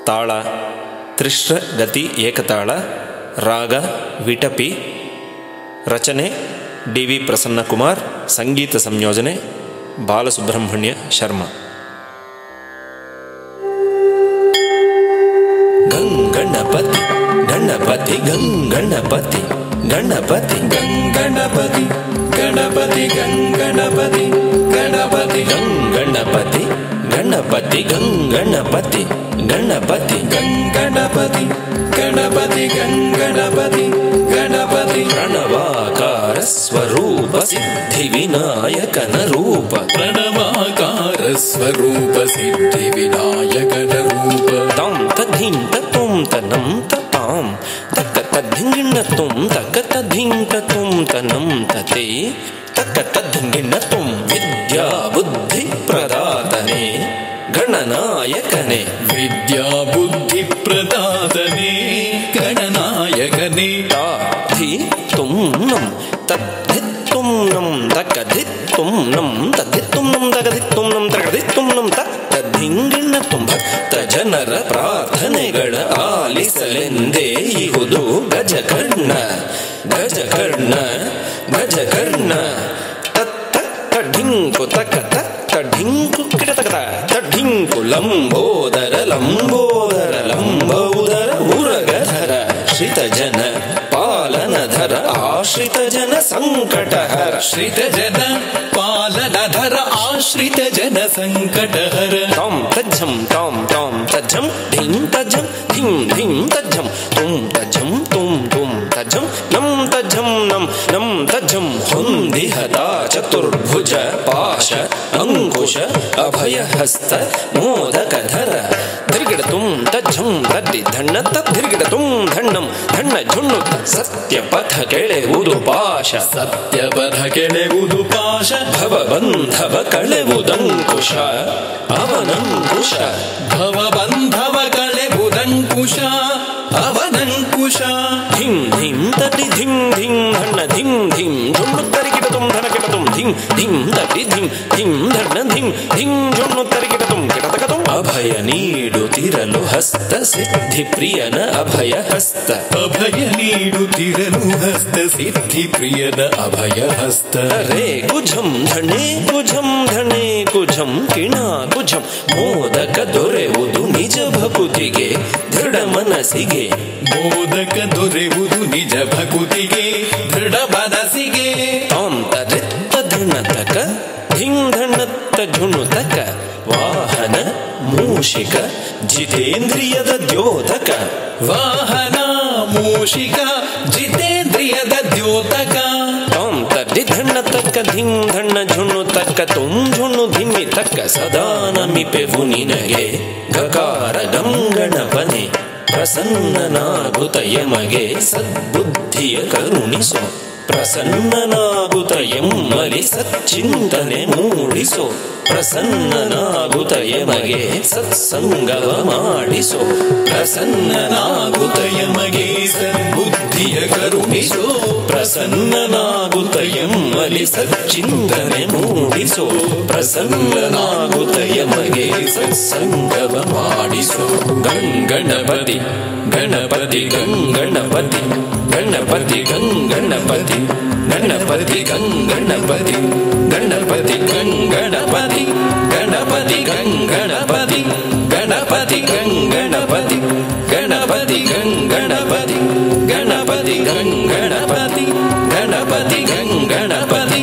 ತಾಳ ತ್ರಿಶ್ರ ಗತಿ ಏಕತಾಳ, ರಾಗ ವಿಟಪಿ, ರಚನೆ ಡಿ.ವಿ. ಪ್ರಸನ್ನಕುಮಾರ್, ಸಂಗೀತ ಸಂಯೋಜನೆ ಬಾಲಸುಬ್ರಹ್ಮಣ್ಯ ಶರ್ಮಾ. ಗಂಗಣಪತಿ ಗಣಪತಿ ಗಂಗಣಪತಿ ಗಣಪತಿ ಗಂಗಣಪತಿ ಗಣಪತಿ ಗಂಗಣಪತಿ ಗಣಪತಿ ಗಂಗಣಪತಿ ಗಣಪತಿ ಗಂಗಣಪತಿ ಗಣಪತಿ ಗಂಗಣಪತಿ ಗಣಪತಿ ಗಂಗಣಪತಿ ಗಣಪತಿ ಪ್ರಣವಾಕಾರ ಸ್ವರೂಪ ಸಿದ್ಧಿ ವಿನಾಯಕನ ರೂಪ, ಪ್ರಣವಾಕಾರ ಸ್ವರೂಪ ಸಿದ್ಧಿ ವಿನಾಯಕನ ರೂಪ. ತಾಂ ತದ್ಧಿಂ ತತ್ತುಂ ತನಂ ತತಾಂ ತಕ್ಕ ತದ್ಧಿಂಗಿಣ್ಣ ತುಂ ತಕ್ಕ ತದ್ಧಿಂ ತತ್ತುಂ ತನಂ ತತೆ ತಕ್ಕ ತದ್ಧಿಂಗಿಣ್ಣ ತುಂ ವಿದ್ಯಾ ಬುದ್ಧಿ ಪ್ರದಾತನೆ ಗಣನಾಯಕನೇ, ವಿದ್ಯಾ ಬುದ್ಧಿ ಪ್ರದಾತನೇ ಗಣನಾಯಕನೇ. ತಾಧಿ ತುಂ ನಂ ತದ್ಧಿತ್ತುಂ ನಂ ತಕ್ಕಧಿತ್ತುಂ ನಂ ತದ್ಧಿತ್ತುಂ ನಂ ತಗಧಿತ್ತುಂ ನಂ ತಗಧಿತ್ತುಂ ನಂ ತದ್ಧಿಂಗಿಣ್ಣ ತುಂ ಭಕ್ತ ಜನರ ಪ್ರಾರ್ಥನೆಗಳ ಆಲಿಸಲೆಂದೇ ಇಹುದು ಗಜಕರ್ಣ ಗಜಕರ್ಣ ಗಜಕರ್ಣ. ತಡ್ಡಿಂಕು ತಕ್ಕ ತಡ್ಡಿಂಕು ಕಿಡತಕತ ತಡ್ಡಿಂಕು ಲಂಬೋದರ ಲಂಬೋದರ ಲಂಬೋದರ ಉರಗಧರ ಶ್ರಿತ ಜನ ಪಾಲನಧರ ಆಶ್ರಿತ ಜನ ಸಂಕಟಹರ, ಶ್ರಿತ ಜನ ಪಾಲನಧರ ಆಶ್ರಿತ ಜನ ಸಂಕಟಹರ. ತಾಂ ತಜ್ಜಂ ತಾಂ ತಾಂ ತಜ್ಜಂ ಧಿಂ ತಜ್ಜಂ ಧಿಂ ಧಿಂ ತಜ್ಜಂ ತುಂ ತಜ್ಜಂ ತುಂ ತುಂ ತಜ್ಜಂ ನಂ ತಜ್ಜಂ ನಂ ನಂ ತಜ್ಜಂ ಹೊಂದಿಹತ ಚತುರ್ಭುಜ ಪಾಶ ಅಂಕುಶ ಅಭಯಹಸ್ತ ಮೋದಕಧರ ಧಿರ್ಗಿಡತುಂ ತಜ್ಜಂ ತದ್ದಿ ಧಣ್ಣ ತದ್ಧಿರ್ಗಿಡತುಂ ಧಣ್ಣಂ ಧಣ್ಣ ಝುಣ್ಣು ಸತ್ಯಪಥ ಕೆಳೆವುದು ಪಾಶ, ಸತ್ಯಪಥ ಕೆಳೆವುದು ಪಾಶ. ಭವಬಂಧವ ಕಳೆವುದಂಕುಶ ಅವನಂಕುಶ, ಭವಬಂಧವ ಕಳೆವುದಂಕುಶ ಅವನಂಕುಶ. ಧಿಂ ಧಿಂ ತಟಿ ಧಿಂ ಧಿಂ ಧಣ್ಣ ಧಿಂ ಧಿಂ ಝುಣ್ಣು ತರಿಗಿಡತುಂ ಧನ ಕೆಟತುಂ ಧಿಂ ಧಿಂ ತಟಿ ಧಿಂ ಧಿಂ ಧಣ್ಣ ಧಿಂ ಧಿಂ ಝುಣ್ಣು ತರಿಗಿಡತುಂ ಕೆಟತಕತುಂ. ಅಭಯ ನೀಡುತ್ತಿರಲು ಹಸ್ತ ಸಿದ್ಧಿ ಪ್ರಿಯನ ಅಭಯ ಹಸ್ತ, ಅಭಯ ನೀಡುತ್ತಿರಲು ಹಸ್ತ ಸಿದ್ಧಿ ಪ್ರಿಯನ ಅಭಯ ಹಸ್ತ. ರೇ ಕುಜಂ ಧಣೆ ಕುಜಂ ಧಣೆ ಕುಜಂ ಕಿಣ ಕುಜಂ ಮೋದಕ ದೊರೆಯುವುದು ನಿಜ ಭಕುತಿಗೆ ದೃಢ ಮನಸ್ಸಿಗೆ, ಮೋದಕ ದೊರೆಯುವುದು ನಿಜ ಭಕುತಿಗೆ ದೃಢ ಮನಸ್ಸಿಗೆ. ತಾಂ ತರಿತ್ತ ಧಣತಕ ಧಿಂ ಧಣ್ಣತ್ತ ಝುಣುತಕ ವಾಹನ ಮೂಷಿಕ ಜಿತೇಂದ್ರಿಯದ ದ್ಯೋತಕ, ವಾಹನ ಮೂಷಿಕ ಜಿತೇಂದ್ರಿಯದ ದ್ಯೋತಕ. ತಾಂ ತರಿ ಧಣ್ಣ ತಕ್ಕ ಧಿಂ ಧಣ್ಣ ಝುಣ್ಣು ತಕ್ಕ ತುಂ ಝುಣ್ಣು ಧಿಮ್ಮಿ ತಕ್ಕ ಸದಾ ನಮಿಪೆವು ನಿನಗೆ ಗಕಾರ ಗಂಗಣಪನೆ ಪ್ರಸನ್ನನಾಗುತ್ತ ಯಮಗೆ ಸದ್ಬುದ್ಧಿಯ ಕರುಣಿಸೋ, ಪ್ರಸನ್ನನಾಗುತ್ತ ಎಮ್ಮಲಿ ಸಚ್ಚಿಂತನೆ ಮೂಡಿಸೋ, ಪ್ರಸನ್ನನಾಗುತ್ತ ಯಮಗೆ ಸತ್ಸಂಗವ ಮಾಡಿಸೋ, ಪ್ರಸನ್ನನಾಗುತ್ತ ಯಮಗೆ ಸದ್ಬುದ್ಧಿಯ ಕರುಣಿಸೋ, ಪ್ರಸನ್ನನಾಗುತ್ತ ಎಮ್ಮಲಿ ಸಚ್ಚಿಂತನೆ ಮೂಡಿಸೋ, ಪ್ರಸನ್ನನಾಗುತ್ತ ಯಮಗೆ ಸತ್ಸಂಗವ ಮಾಡಿಸೋ. ಗಂಗಣಪತಿ ಗಣಪತಿ ಗಂಗಣಪತಿ ಗಣಪತಿ ಗಂಗಣಪತಿ ಗಣಪತಿ ಗಂಗಣಪತಿ ಗಣಪತಿ ಗಂಗಣಪತಿ ಗಣಪತಿ ಗಂಗಣಪತಿ ಗಣಪತಿ ಗಂಗಣಪತಿ ಗಣಪತಿ ಗಂಗಣಪತಿ ಗಣಪತಿ ಗಂಗಣಪತಿ ಗಣಪತಿ ಗಂಗಣಪತಿ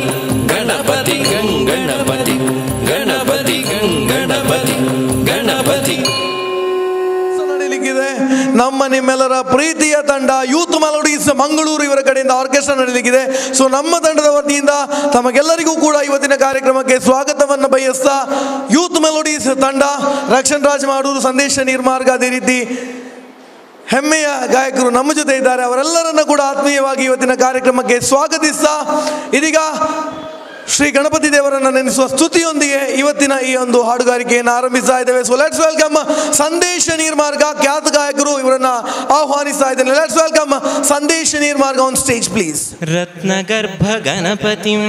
ಗಣಪತಿ ಗಂಗಣಪತಿ ಗಣಪತಿ ಗಂಗಣಪತಿ ಗಣಪತಿ. ನಡೆಯಲಿಕ್ಕಿದೆ ನಮ್ಮ ನಿಮ್ಮೆಲ್ಲರ ಪ್ರೀತಿಯ ತಂಡ ಯೂತ್ ಮೆಲೋಡೀಸ್ ಮಂಗಳೂರು ಇವರ ಕಡೆಯಿಂದ ಆರ್ಕೆಸ್ಟ್ರಾ ನಡೆಯಲಿಕ್ಕಿದೆ. ಸೊ ನಮ್ಮ ತಂಡದ ವತಿಯಿಂದ ತಮಗೆಲ್ಲರಿಗೂ ಕೂಡ ಇವತ್ತಿನ ಕಾರ್ಯಕ್ರಮಕ್ಕೆ ಸ್ವಾಗತವನ್ನು ಬಯಸ್ತಾ ಯೂತ್ ಮೆಲೋಡೀಸ್ ತಂಡ ರಕ್ಷಣ್ ರಾಜ್ ಮಾಡೂರು, ಸಂದೇಶ ನಿರ್ಮಾರ್ಗ, ಅದೇ ರೀತಿ ಹೆಮ್ಮೆಯ ಗಾಯಕರು ನಮ್ಮ ಜೊತೆ ಇದ್ದಾರೆ. ಅವರೆಲ್ಲರನ್ನ ಕೂಡ ಆತ್ಮೀಯವಾಗಿ ಇವತ್ತಿನ ಕಾರ್ಯಕ್ರಮಕ್ಕೆ ಸ್ವಾಗತಿಸ್ತಾ ಇದೀಗ ಶ್ರೀ ಗಣಪತಿ ದೇವರನ್ನು ನೆನೆಸುವ ಸ್ತುತಿಯೊಂದಿಗೆ ಇವತ್ತಿನ ಈ ಒಂದು ಹಾಡುಗಾರಿಕೆಯನ್ನು ಆರಂಭಿಸ್ತಾ ಇದ್ದೇವೆ. ಸೊ ಲೆಟ್ಸ್ ವೆಲ್ಕಮ್ ಸಂದೇಶ ನಿರ್ಮಾರ್ಗ ಖ್ಯಾತ ಗಾಯಕರು, ಇವರನ್ನ ಆಹ್ವಾನಿಸ್ತಾ ಇದ್ದೇನೆ. ಲೆಟ್ಸ್ ವೆಲ್ಕಮ್ ಸಂದೇಶ ನಿರ್ಮಾರ್ಗ ಆನ್ ಸ್ಟೇಜ್ ಪ್ಲೀಸ್. ರತ್ನಗರ್ಭ ಗಣಪತಿಂ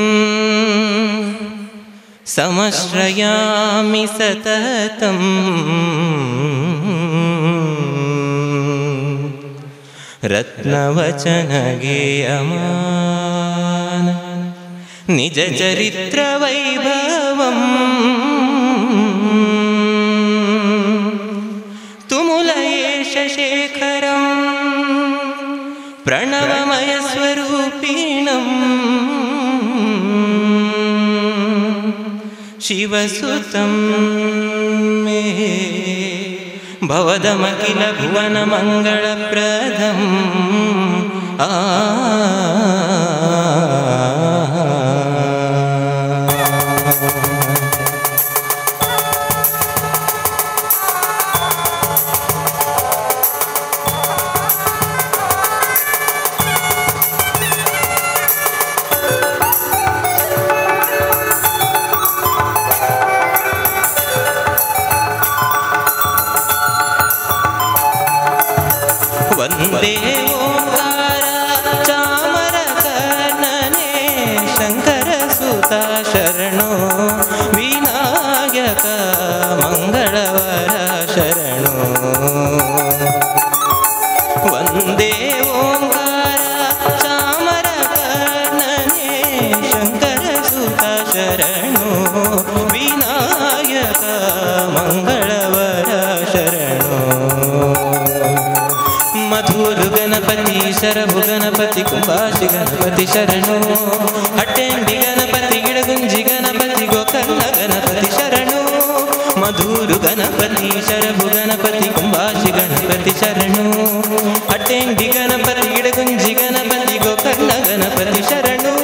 ಸಮಶ್ರಯಾಮಿ ಸತತಂ ರತ್ನವಚನ ಗೇಯಮಾನ ನಿಜ ಚರಿತ್ರ ವೈಭವಂ ತುಮುಲಯೇಶ ಶೇಖರಂ ಪ್ರಣವಮಯ ಸ್ವರೂಪಿಣಂ ಶಿವಸುತಂ ಮೇ ಭವದಮಖಿಲ ಭುವನ ಮಂಗಳಪ್ರದಂ ಆ ವಂದೇ ಓಂಕಾರ ಚಾಮರ ಕರ್ಣನೆ ಶಂಕರ ಸುತ ಶರಣೋ ವಿನಾಯಕ ಮಂಗಳವರ ಶರಣೋ ವಂದೇ ಓಂಕಾರ ಚಾಮರ ಕರ್ಣನೆ ಶಂಕರ ಸುತ ಶರಣೋ ವಿನಾಯಕ ಮಂಗಳವರ ಶರಣೋ ಮಧುರು ಗಣಪತಿ ಶರಭು ಗಣಪತಿ ಕುಂಭಾಷಿ ಗಣಪತಿ ಶರಣೋ ಹಟ್ಟೆಂಡಿ ಗಣಪತಿ ಗಿಡಗುಂಜಿ ಗಣಪತಿ ಗೋಕರ್ಣ ಗಣಪತಿ ಶರಣೋ ಮಧುರು ಗಣಪತಿ ಶರಭು ಗಣಪತಿ ಕುಂಭಾಷಿ ಗಣಪತಿ ಶರಣೋ ಹಟ್ಟೆಂಡಿ ಗಣಪತಿ ಗಿಡಗುಂಜಿ ಗಣಪತಿ ಗೋಕರ್ಣ ಗಣಪತಿ ಶರಣೋ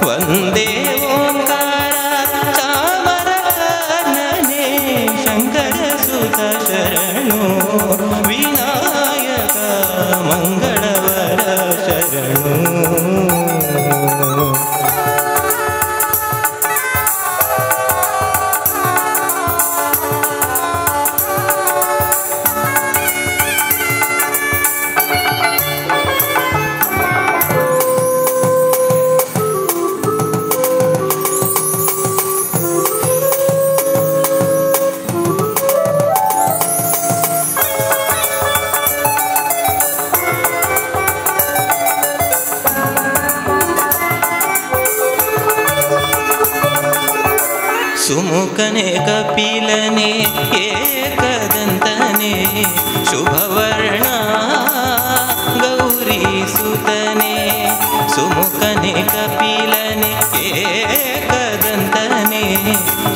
ವಂದೇ ಓಂಕಾರ ಚಾಮರ ಕರ್ಣನೆ ಶಂಕರ ಸುತ ಶರಣೋ ವಿನಾಯಕ ಮಂಗಳವರ ಶರಣೋ ಸುಮುಖನೆ ಕಪಿಲನೆ ಏಕದಂತನೆ ಶುಭವರ್ಣ ಗೌರಿ ಸುತನೆ ಸುಮುಖನೆ ಕಪಿಲನೆ ಏಕದಂತನೆ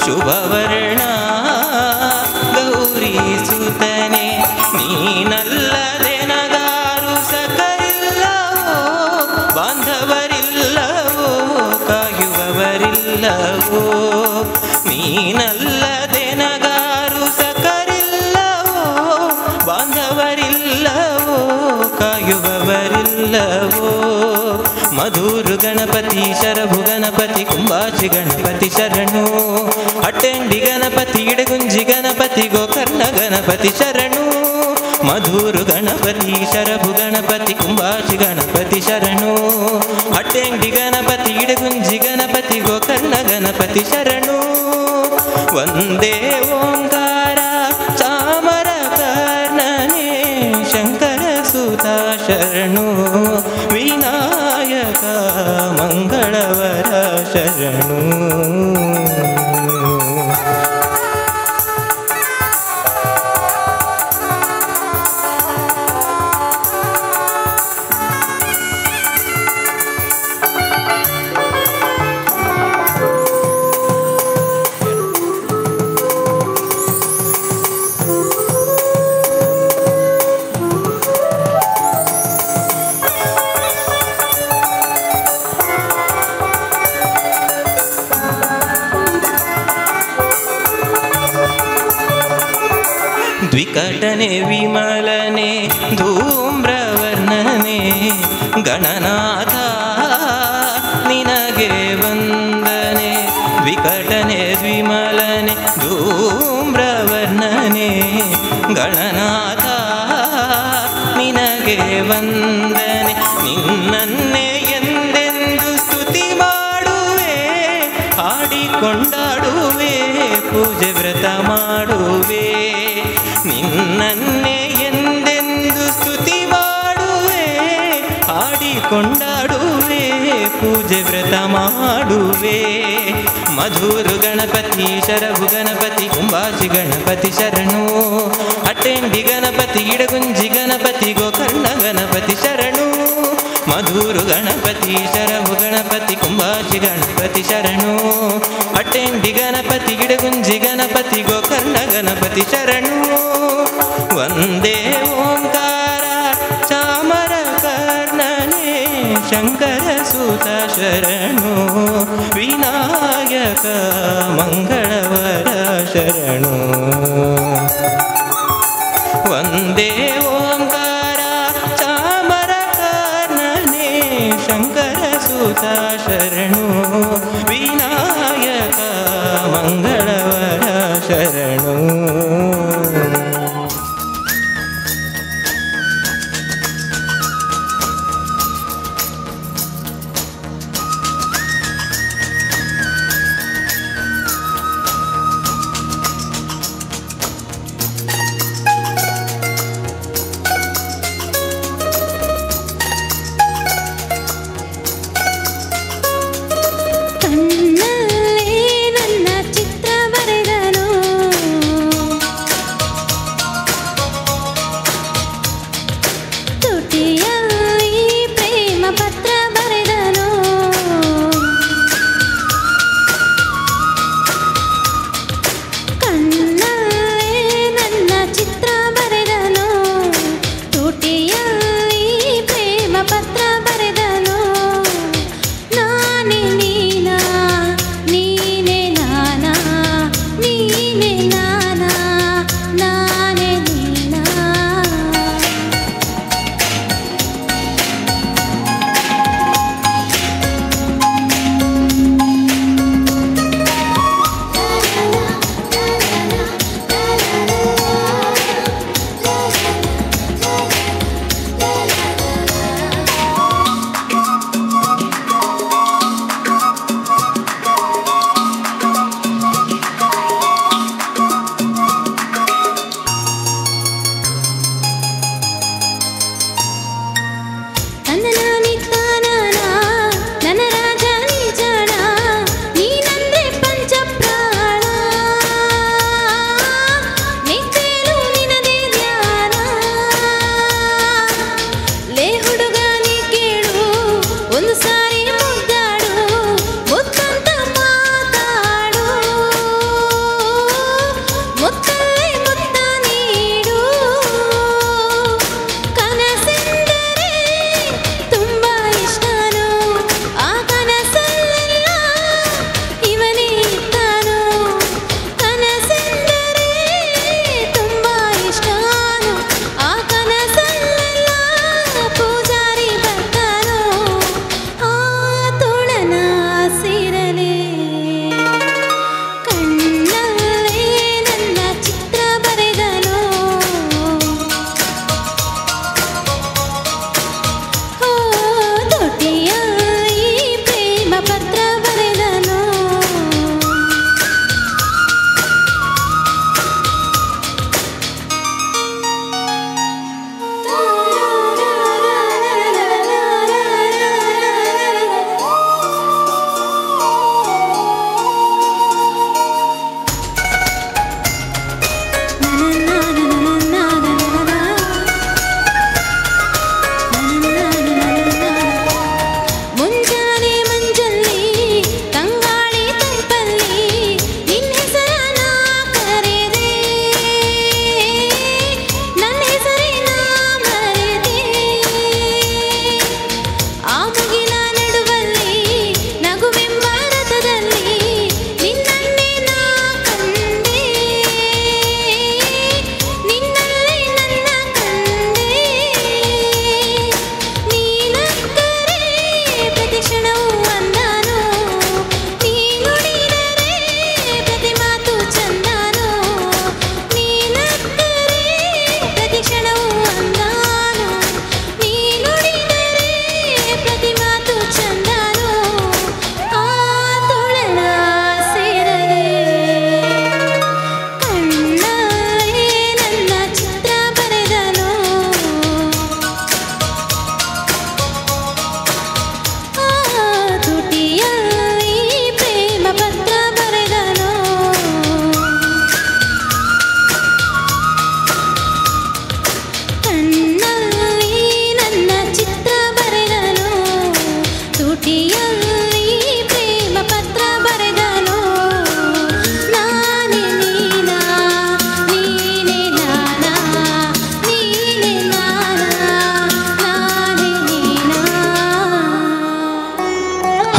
ಶುಭವರ್ಣ ಗೌರಿ ಸುತನೆ ನೀನಲ್ಲದೆ ನಗಾರು ಸಕರಿಲ್ಲವೋ ಬಾಂಧವರಿಲ್ಲವೋ ಕಾಯುವವರಿಲ್ಲವೋ ನೀನಲ್ಲದೆ ನಗಾರು ಸಕರಿಲ್ಲವೋ ಬಾಂಧವರಿಲ್ಲವೋ ಕಾಯುವವರಿಲ್ಲವೋ ಮಧುರು ಗಣಪತಿ ಶರಭು ಗಣಪತಿ ಕುಂಭಾಷಿ ಗಣಪತಿ ಶರಣೋ ಹಟ್ಟೆಂಡಿ ಗಣಪತಿ ಇಡಗುಂಜಿ ಗಣಪತಿ ಗೋಕರ್ಣ ಗಣಪತಿ ಶರಣೋ ಮಧುರು ಗಣಪತಿ ಶರಭು ಗಣಪತಿ ಕುಂಭಾಷಿ ಗಣಪತಿ ಶರಣೋ ಹಟ್ಟೆಂಡಿ ಗಣಪತಿ ಇಡಗುಂಜಿ ಗಣಪತಿ ಗೋಕರ್ಣ ಗಣಪತಿ ಶರಣೋ ವಂದೇ ಓಂಕಾರ ಚಾಮರ ಕರ್ಣನೆ ಶಂಕರ ಸುತ ಶರಣೋ ವಿನಾಯಕ ಮಂಗಳವರ ಶರಣೋ ದ್ವಿಕಟನೆ ವಿಮಲನೆ ಧೂಮ್ರವರ್ಣನೆ ಗಣನಾಥ ನಿನಗೆ ವಂದನೆ ದ್ವಿಕಟನೆ ವಿಮಲನೆ ಧೂಮ್ರವರ್ಣನೆ ಗಣನಾಥ ನಿನಗೆ ವಂದನೆ ನಿನ್ನನ್ನೇ ಎಂದೆಂದು ಸ್ತುತಿ ಮಾಡುವೆ ಹಾಡಿಕೊಂಡಾಡುವೆ ಪೂಜೆ ವ್ರತ ಮಾಡುವೆ ನಿನ್ನನ್ನೇ ಎಂದೆಂದು ಸ್ತುತಿ ಮಾಡುವೆ ಕೊಂಡಾಡುವೆ ಪೂಜೆ ವ್ರತ ಮಾಡುವೆ. ಮಧುರು ಗಣಪತಿ ಶರಭು ಗಣಪತಿ ಕುಂಬಾಜಿ ಗಣಪತಿ ಶರಣು. ಅಟ್ಟೆಂಡಿ ಗಣಪತಿ ಗಿಡಗುಂಜಿ ಗಣಪತಿ ಗೋಕರ್ಣ ಗಣಪತಿ ಶರಣು. ಮಧುರು ಗಣಪತಿ ಶರಭು ಗಣಪತಿ ಕುಂಬಾಜಿ ಗಣಪತಿ ಶರಣು. ಅಟ್ಟೆಂಡಿ ಗಣಪತಿ ಗಿಡಗುಂಜಿ ಗಣಪತಿ ಗೋಕರ್ಣ ಗಣಪತಿ ಶರಣು. ವಂದೇ ಓಂಕಾರ ಚಾಮರ ಕರ್ಣನೆ ಶಂಕರ ಸುತ ಶರಣು. ವಿನಾಯಕ ಮಂಗಳವರ ಶರಣು. ವಂದೇ ಓಂಕಾರ ಚಾಮರ ಕರ್ಣನೆ ಶಂಕರ ಸುತ ಶರಣು. ವಿನಾಯಕ ಮಂಗಳವರ ಶರಣು. ಕಣ್ಣ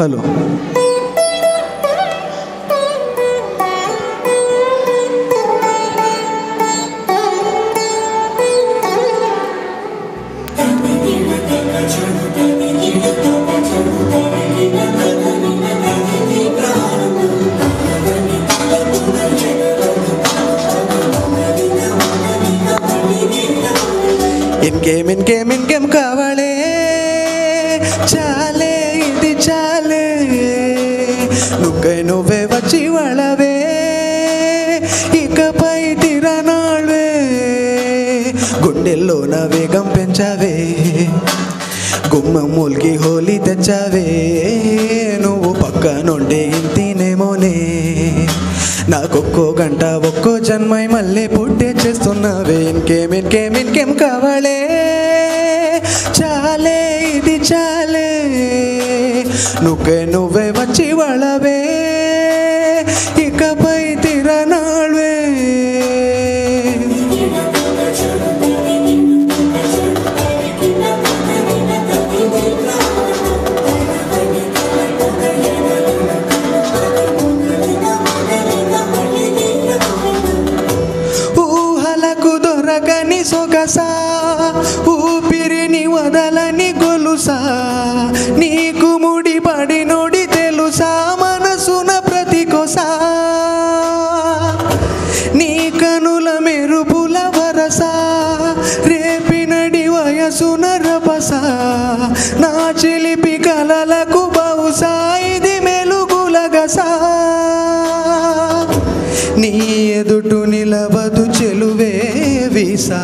పాటలు. ఇంకేం కావాలే, చాలే ఇది చాలే, నువ్వే వచ్చి వాళ్ళవే, ఇకపై తిరనాళ్ళే, గుండెల్లో నా వేగం పెంచావే, గుమ్మం మూల్కి హోలీ తెచ్చావే, నువ్వు పక్క నుండి ఇంతినేమోనే, నాకొక్కో గంట ఒక్కో జన్మై మళ్ళీ పుట్టే చేస్తున్నావే. ఇంకేం కావాలే, చాలే ఇది చాలే, నువ్వే వచ్చి వాళ్ళవే, ఇకపై తిరనాళ్ళే. దొరకని సొగసా, ఊపిరిని వదలని గొలుసా, నీకు ముడిపడి నొడి తెలుసా, మనసున ప్రతి కొసా, నీ కనుల మెరుపుల వరస, రేపినడి వయసున రభస, నా చిలిపి కలలకు బహుశా ఇది మెలుగులగసా, నీ ఎదుటు నిలవదు చెలువే వీసా,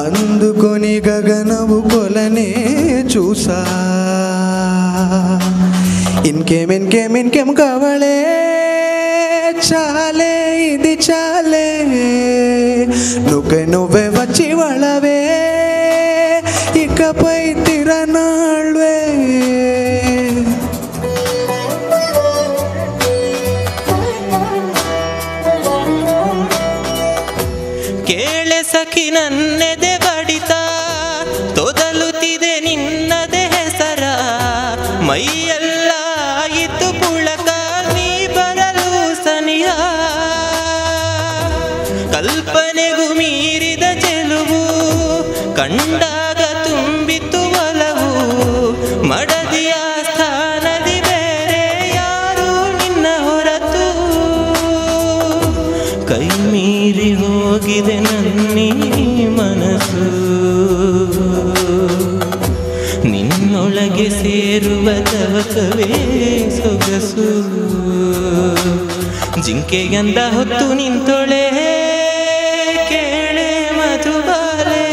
అందుకొని గగనవు కొలనే చూసా. ఇంకేం కావాలే, చాలే ఇది చాలే, నువ్వే వచ్చి వాళ్ళవే, ఇకపై తిరనాళ్ళే. ಕೇಳೆ ಸಖಿ ನನ್ನೆದೆ ಬಡಿತ, ತೊದಲುತ್ತಿದೆ ನಿನ್ನದೆ ಹೆಸರ, ಮೈಯೆಲ್ಲ ಆಯಿತು ಪುಳಕ, ನೀ ಬರಲು ಸನಿಹ, ಕಲ್ಪನೆಗೂ ಮೀರಿದ ಚೆಲುವು, ಕಂಡಾಗ ತುಂಬಿತು ಒಲವು, ಮಡದಿಯ ಸ್ಥಾನದಿ ಬೇರೆ ಯಾರು ನಿನ್ನ ಹೊರತು, ಕೈ ಮೀರಿ ಹೋಗಿದೆ ನನ್ನೀ ಮನಸ್ಸು, ನಿನ್ನೊಳಗೆ ಸೇರುವ ತವಕವೇ ಸೊಗಸು, ಜಿಂಕೆಯಂದ ಹೊತ್ತು ನಿಂತೊಳೆ ಕೇಳೆ ಮಧುಬಾಲೆ,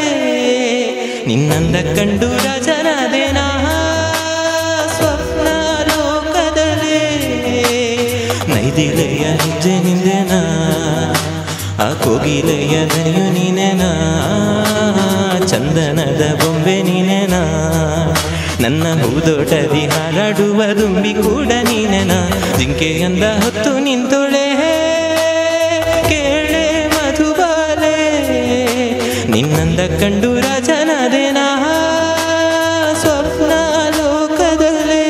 ನಿನ್ನಂದ ಕಂಡು ರಜನದೇನಾ ಸ್ವಪ್ನ ಲೋಕದಲೇ, ನೈದಿಲೆಯ ಹೆಜ್ಜೆ ನಿಂದೆನಾ, ಆ ಕೋಗಿಲೆಯ ದನಿಯು ನೀನೆನಾ, ಚಂದನದ ಬೊಂಬೆ ನೀನೆನಾ, ನನ್ನ ಹೂದೋಟದಿ ಹಾರಾಡುವ ದುಂಬಿ ಕೂಡ ನೀನೆನಾ, ಜಿಂಕೆಯಂದ ಹೊತ್ತು ನಿಂತೊಳೆ ಕೇಳೆ ಮಧುಬಾಲೆ, ನಿನ್ನಂದ ಕಂಡು ರಾಜನಾದೇನಾ ಸ್ವಪ್ನ ಲೋಕದಲ್ಲೇ.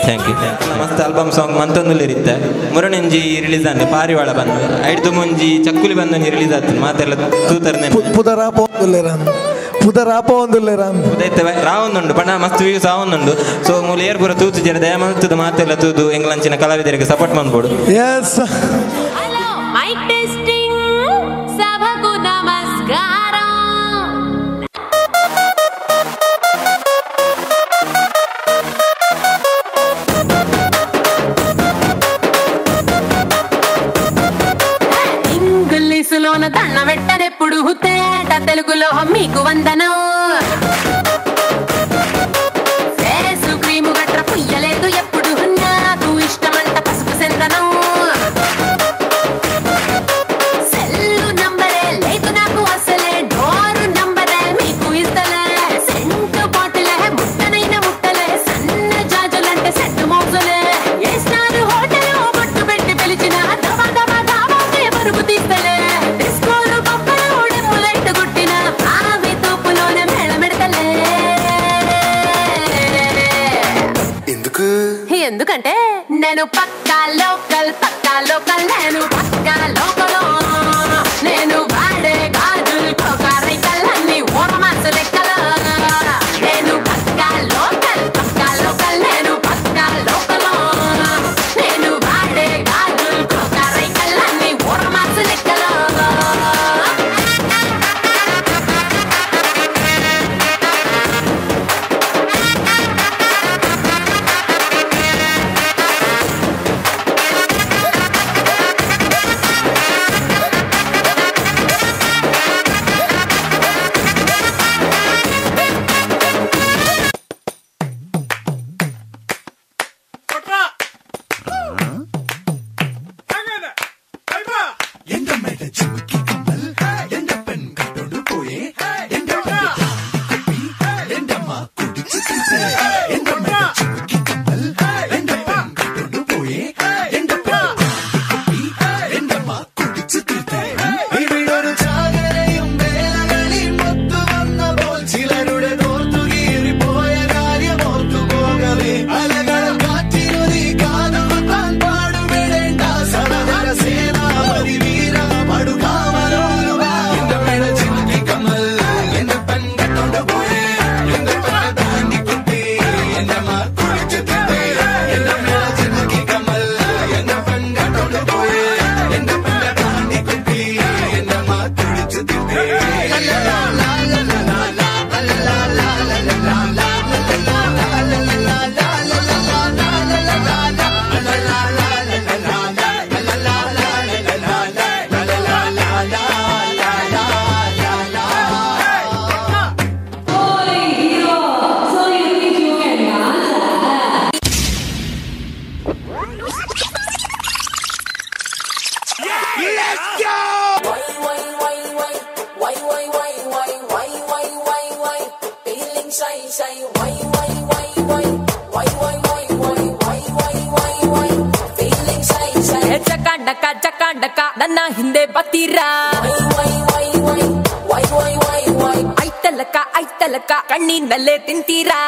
Thank you. ಮಸ್ತ್ ಆಲ್ಬಮ್ ಸಾಂಗ್ ಮಂತೊಂದುಲ್ಲಿರುತ್ತೆ, ಮುರಣೆಂಜಿ ರಿಲೀಸ್ ಆನೆ ಪಾರಿವಾಳ ಬಂದು ಐದು ಮುಂಜಿ ಚಕ್ಕುಲಿ ಬಂದು ರಿಲೀಸ್ ಆಗ್ತದೆ, ಮಾತೆಲ್ಲ ತೂತರ್ನೆ ಉದೈತವೆ ರಾವೊಂದುಂಡು ಪಣ ಮಸ್ತ್ ವ್ಯೂಸ್ ಆವೊಂದುಂಡು. ಸೊ ಮೂಲ ಏರ್ ಪೂರ ತೂತು ಜನ ದಯಮಂತದ ಮಾತೆಲ್ಲ ತೂದು ಎಂಗ್ಲಂಚಿನ ಕಲಾವಿದರಿಗೆ ಸಪೋರ್ಟ್ ಮಾಡ್ಬೋದು. ಎಸ್ ಮೈಕ್ ಟೆಸ್ಟಿಂಗ್ ಸಭಕು ನಮಸ್ಕಾರ. ఇంగ్లీషులోన దండ పెట్టనెప్పుడు హుతేట, తెలుగులో మీకు వందనం. ఫేసు క్రీము గట్ర పుయ్యలేదు ఎప్పుడు, నాకు ఇష్టమంట పసుపు సెందనం. సెల్లు నంబరే లేదు నాకు అసలే, డోరు నంబరే మీకు ఇస్తలే. సెంటు బాటిలే ముట్టనైన ముట్టలే, సన్న జాజులంటే సెట్టు మోజులే. ఏస్తారు హోటల్ బొట్టు పెట్టి పిలిచిన దవా దవా దావాకే పరుపు తీస్తలే. డిస్కోలు బొమ్మలు డెమ్ము లైట్ కొట్టిన ఆమె తోపులోనే ఎందుకంటే నేను పక్కా లోకల్ నేను పక్కా లోకల్ నేను వాడే గాజులు కోకారైకల్లన్నీ ఓరమాస లెక్కలు నేను పక్కా లోకల్ నేను పక్కా లోకల్ నేను వాడే గాజులు కోకారైకల్లన్నీ ఓరమాస లెక్కలు ಚಕಾಂಡಕ ನನ್ನ ಹಿಂದೆ ಬತ್ತೀರಾ ಐತಲಕ ಕಣ್ಣಿನಲ್ಲೇ ತಿಂತೀರಾ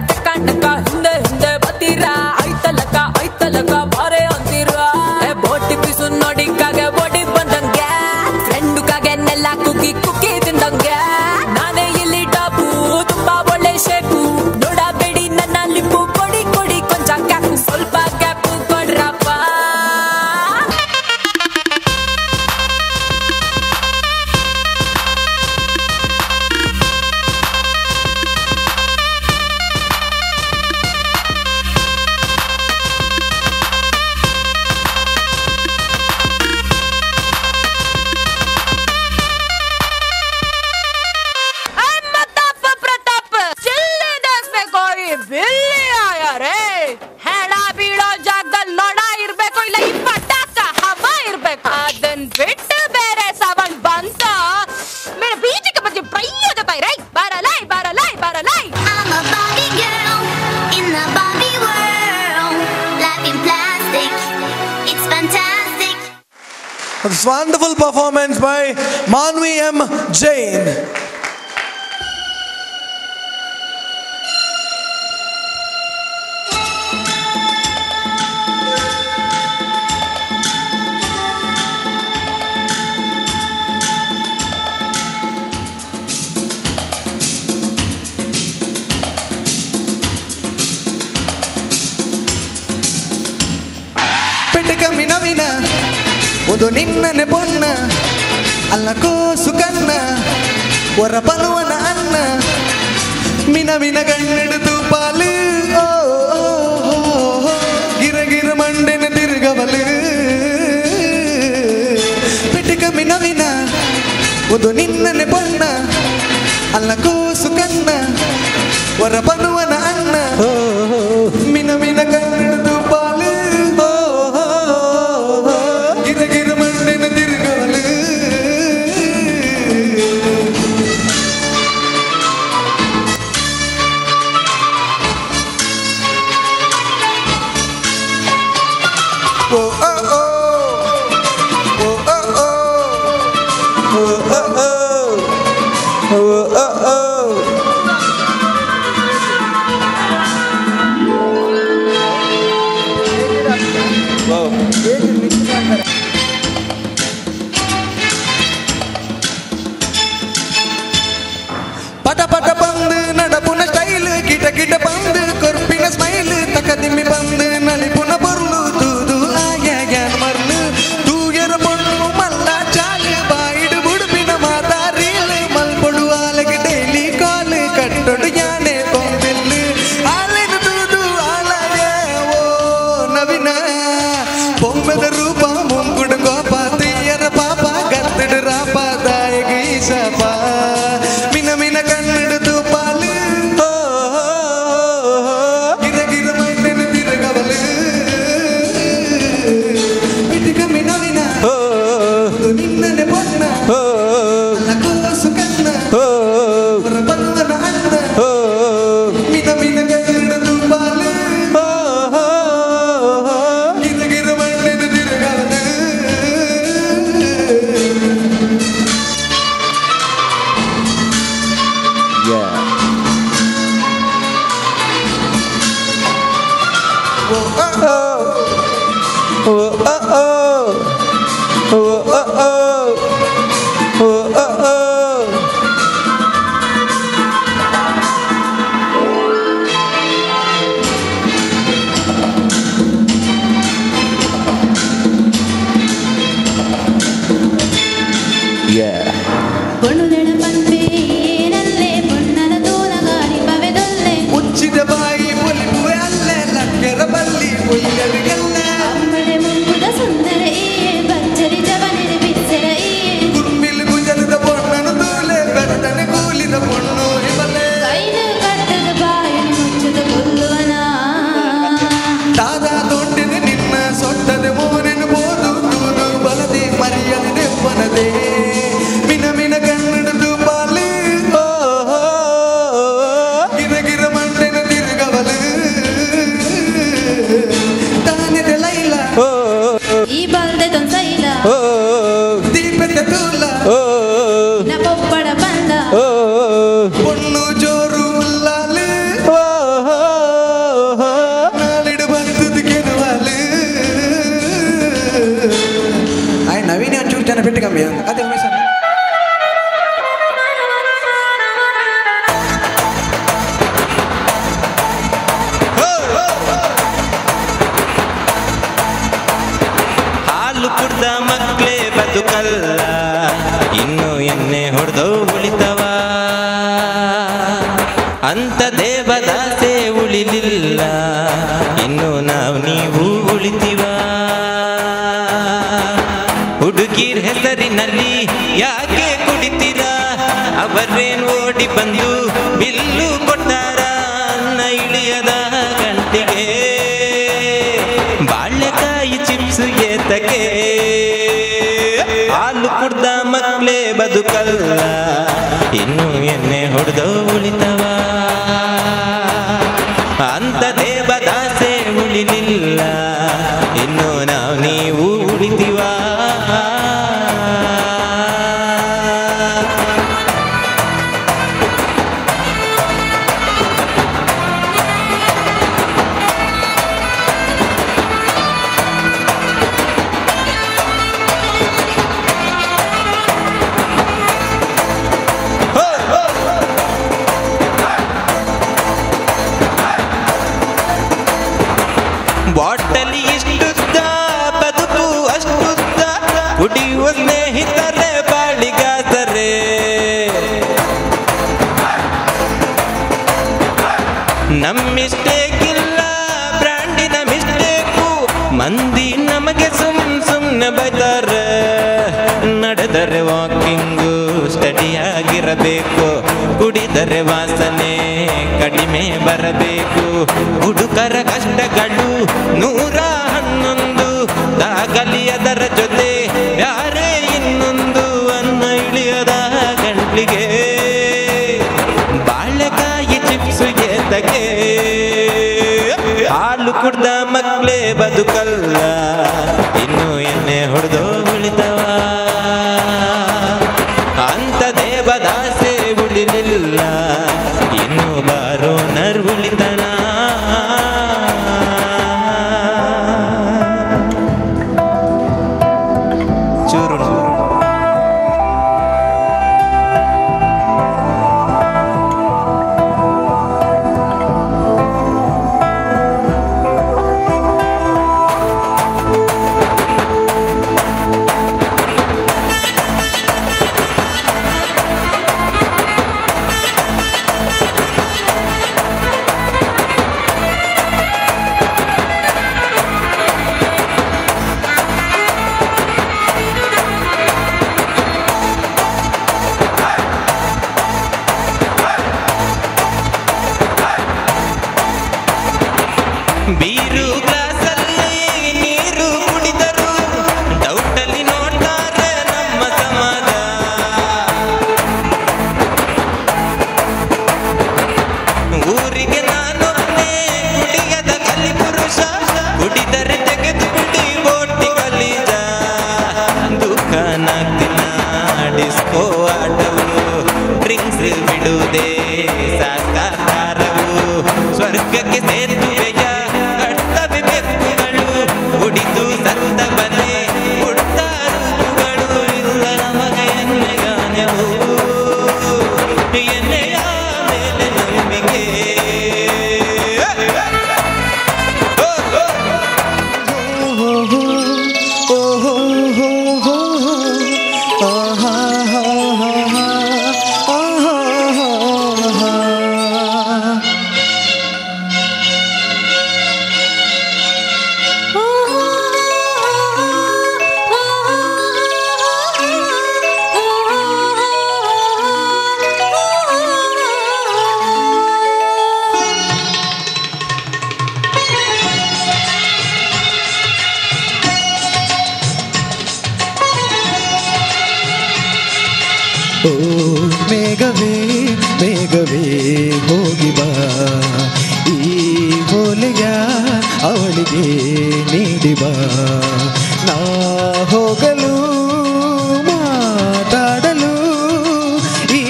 ಚಕಾಂಡಕ ಹಿಂದೆ ಬತ್ತೀರಾ ಐತಲಕ ಬಾರೆ ಅಂತೀರಾ ಬೋಟಿ ಪಿಸು ನೋಡಿ ಕಾಗೆ ಬೋಟಿ ಬಂದಂಗೆ ಫ್ರೆಂಡು ಕಾಗೆ ನೆಲ್ಲ ಕುಕ್ಕಿ ತಿಂದಂಗೆ ನಾನೇ ಇಲ್ಲಿ ಟಾಪು ತುಂಬಾ ಒಳ್ಳೆ ಶೇಪು ನೋಡಬೇಡಿ ನನ್ನ ಲಿಂಬು ಕೊಡಿ ಕೊಂಚ ಕ್ಯಾಪು ಸ್ವಲ್ಪ cap ಕೊಡ್ರಪ್ಪ Wonderful performance by Manvi M. Jain. ಒಂದು ನಿನ್ನನೆ ಬೊನ್ನ ಅಲ್ಲ ಕೋಸು ಕನ್ನ ಒರ ಬಲುವನ ಅನ್ನ ಮಿನ ಗಣ್ಣಿಡಿದು ಪಾಲು ಗಿರ ಮಂಡೆನ ತಿರುಗವಲು ಪಿಟಿಕ ಮಿನ ಒಂದು ನಿನ್ನನೆ ಬೊನ್ನ ಅಲ್ಲ ಕೋಸು ಕನ್ನ ಒರ ಬಲುವನ ಅನ್ನ ಮಿನ ಗಣ್ಣಿಡಿದು ಪಾಲು ಕಿಟ ಬಂದು ಕೊರ್ಪಿನ ಸ್ಮೈಲ್ ತಕದಿಮ್ಮಿ ಬಂದು ನಲಿಪುನ ಬರ್ಲು ತೂದು ಆಗ್ಯಾಗ್ಯಾನ ಮರ್ಲು ತೂಗೆರ ಬಣ್ಣು ಮಲ್ಲ ಚಾಲು ಬಾಯಿಡು ಬುಡುಪಿನ ಮಾತಾರೀಲು ಮಲ್ಪೊಡು ಆಲಗೆ ಡೈಲಿ ಕಾಲು ಕಟ್ಟೊಡು ಯಾನೆ ಕೊಂಬಿಲ್ಲು ಆಲಿನ ತೂದು ಆಲಯ ಓ ನವಿನ ಬೊಮ್ಮೆದ ರೂಪ ಮುಂಗುಡು ಗೋಪ ತೀಯರ ಪಾಪ ಗತ್ತಡು ರಾಪ ದಾಯಗ ಈಸಪ ಮಿನ ಮಿನ ಕನ್ನಡ ತೂಪಾಲು ಗಿರಗಿರ ಮೈಂಡಿನ ತಿರುಗವಲು ಇಟಿಕ ಮಿನವಿನ ನಿನ್ನನೆ ಬಣ್ಣ ಅಲ್ಲ ಕೋಸು ಕನ್ನ ಬಂಧನ ಅಣ್ಣ ಮಿನ ಮಿನ ಕನ್ನಡ ತೂಪಾಲು ಗಿರಗಿರ ಮೈಂಡಿನ ತಿರುಗವಲು பொண்ணுதட பண்பே ஏனல்லே பொன்னல தோலಗಾರಿ ಪವೆದೊಲ್ಲೆ ಮುಚ್ಚಿದ ಬಾಯಿ ಒಲಿಪುವೆ ಅಲ್ಲೇ ಲಕ್ಕೆರ ಬಲ್ಲಿ ಒಯ್ಯವಿಗೆಲ್ಲ ಅಮ್ಮಡೆ ಮುಂಗುದ ಸುಂದರ ಏ ಬಚ್ಚರಿ ಜವನಿರ ಬಿಚ್ಚರ ಏ ಗುರ್ಮಿಲ್ ಗುಜಲದ ಪೊಣ್ಣನು ತೂಲೆ ಬೆತ್ತನೆ ಕೂಲಿದ ಪೊಣ್ಣು ಇವಲೆ ಕೈನ ಕಟ್ಟದ ಬಾಯನು ಮುಚ್ಚದ ಕೊಲ್ಲುವನ ದಾದ ದೊಡ್ಡದೆ ನಿನ್ನ ಸೊಟ್ಟದೆ ಮೋನೆನು ಬೋದು ತೂರು ಬಲದೆ ಮರಿಯದೆ ನೆಪ್ಪನದೆ ಮಿನ ಮಿನ ಕನ್ನಡ ತೂಪಾಲು ಗಿರಗಿರ ಮಂಡೆನ ತಿರುಗವಲು ತಾನಿದೆ ಲೈಲ ಈ ಬಲ್ದೆ ತೊಂಸೈಲ ದೀಪದ ತೂಲ ನ ಪೊಪ್ಪಡ ಬಂದ ಪೊಣ್ಣು ಜೋರು ಉಲ್ಲಾಲು ನಾಳಿಡು ಬರ್ತದ ಕೆನವಾಲು ಆಯ್ ನವೀನ ಒಂಚೂರು ಜನ ಬಿಟ್ಟು ಕಮ್ಮಿ ಅದೇ ಉಮೇಶ್ ಅಣ್ಣ. ಹಾಲು ಕುಡ್ದ ಮಕ್ಕಳೇ ಬದುಕಲ್ಲ ಇನ್ನು ಎಣ್ಣೆ ಹೊಡೆದು ಉಳಿತವ ಅಂತ ದೇವದಾಸೆ ಉಳಿಲಿಲ್ಲ ಇನ್ನು ನಾವು ನೀವು ಉಳಿತೀವ ಹುಡುಗಿರ್ ಹೆಸರಿನಲ್ಲಿ ಯಾಕೆ ಕುಡಿತೀರ ಅವರೇನ್ ಓಡಿ ಬಂದು ಬಿಲ್ಲು ಕೊಟ್ಟಾರ ಅನ್ನ ಇಳಿಯದ ಗಂಟೆಗೆ ಬಾಳೆಕಾಯಿ ಚಿಪ್ಸ್ ಏತಕ್ಕೆ ಹಾಲು ಕುಡ್ದ ಮಕ್ಕಳೇ ಬದುಕಲ್ಲ ಇನ್ನು ಎಣ್ಣೆ ಹೊಡೆದು ಉಳಿತವ ಅಂತ ದೇವದಾಸೆ ಉಳಿಲಿಲ್ಲ ಇನ್ನು ನಾವು ನೀವು ಉಳಿತೀವ ಬಾಟಲಿ ಇಷ್ಟುದ್ದ ಬದುಕು ಅಷ್ಟುದ್ದ ಕುಡಿಯುವ ಸ್ನೇಹಿತರೆ ಬಾಳಿಗಾದರೆ ನಮ್ ಮಿಸ್ಟೇಕ್ ಇಲ್ಲ ಬ್ರ್ಯಾಂಡಿನ ಮಿಸ್ಟೇಕು ಮಂದಿ ನಮಗೆ ಸುಮ್ನೆ ಬೈತಾರೆ ನಡೆದರೆ ವಾಕಿಂಗು ಸ್ಟಡಿ ಆಗಿರಬೇಕು ಕುಡಿದರೆ ವಾಸನೆ ಕಡಿಮೆ ಬರಬೇಕು ಹುಡುಕರ ಕಷ್ಟಗಳು 111 ದಾಗಲಿ ಅದರ ಜೊತೆ ಯಾರೇ ಇನ್ನೊಂದು ಅನ್ನ ಇಳಿಯದ ಗಂಟ್ಲಿಗೆ ಬಾಳೆಕಾಯಿ ಚಿಪ್ಸ್ ಏತಕ್ಕೆ ಹಾಲು ಕುಡ್ದ ಮಕ್ಕಳೇ ಬದುಕಲ್ಲ ಇನ್ನು ಎಣ್ಣೆ ಹೊಡೆದು ಉಳಿತವ ಅಂತ ದೇವದಾಸೆ ಉಳಿಲಿಲ್ಲ ಇನ್ನು ಬಾರೋ ನರ್ವುಳಿತನ ಚೂರು ಧನ್ಯವು ಎನ್ನೆಯ ಮೇಲೆ ನಂಬಿಕೆ ಓ ಮೇಘವೇ ಮೇಘವೇ ಹೋಗಿ ಬಾ ಈ ಹೋಲೆಯ ಅವಳಿಗೆ ನೀಡಿ ಬಾ ನಾ ಹೋಗಲು ಮಾತಾಡಲು ಈ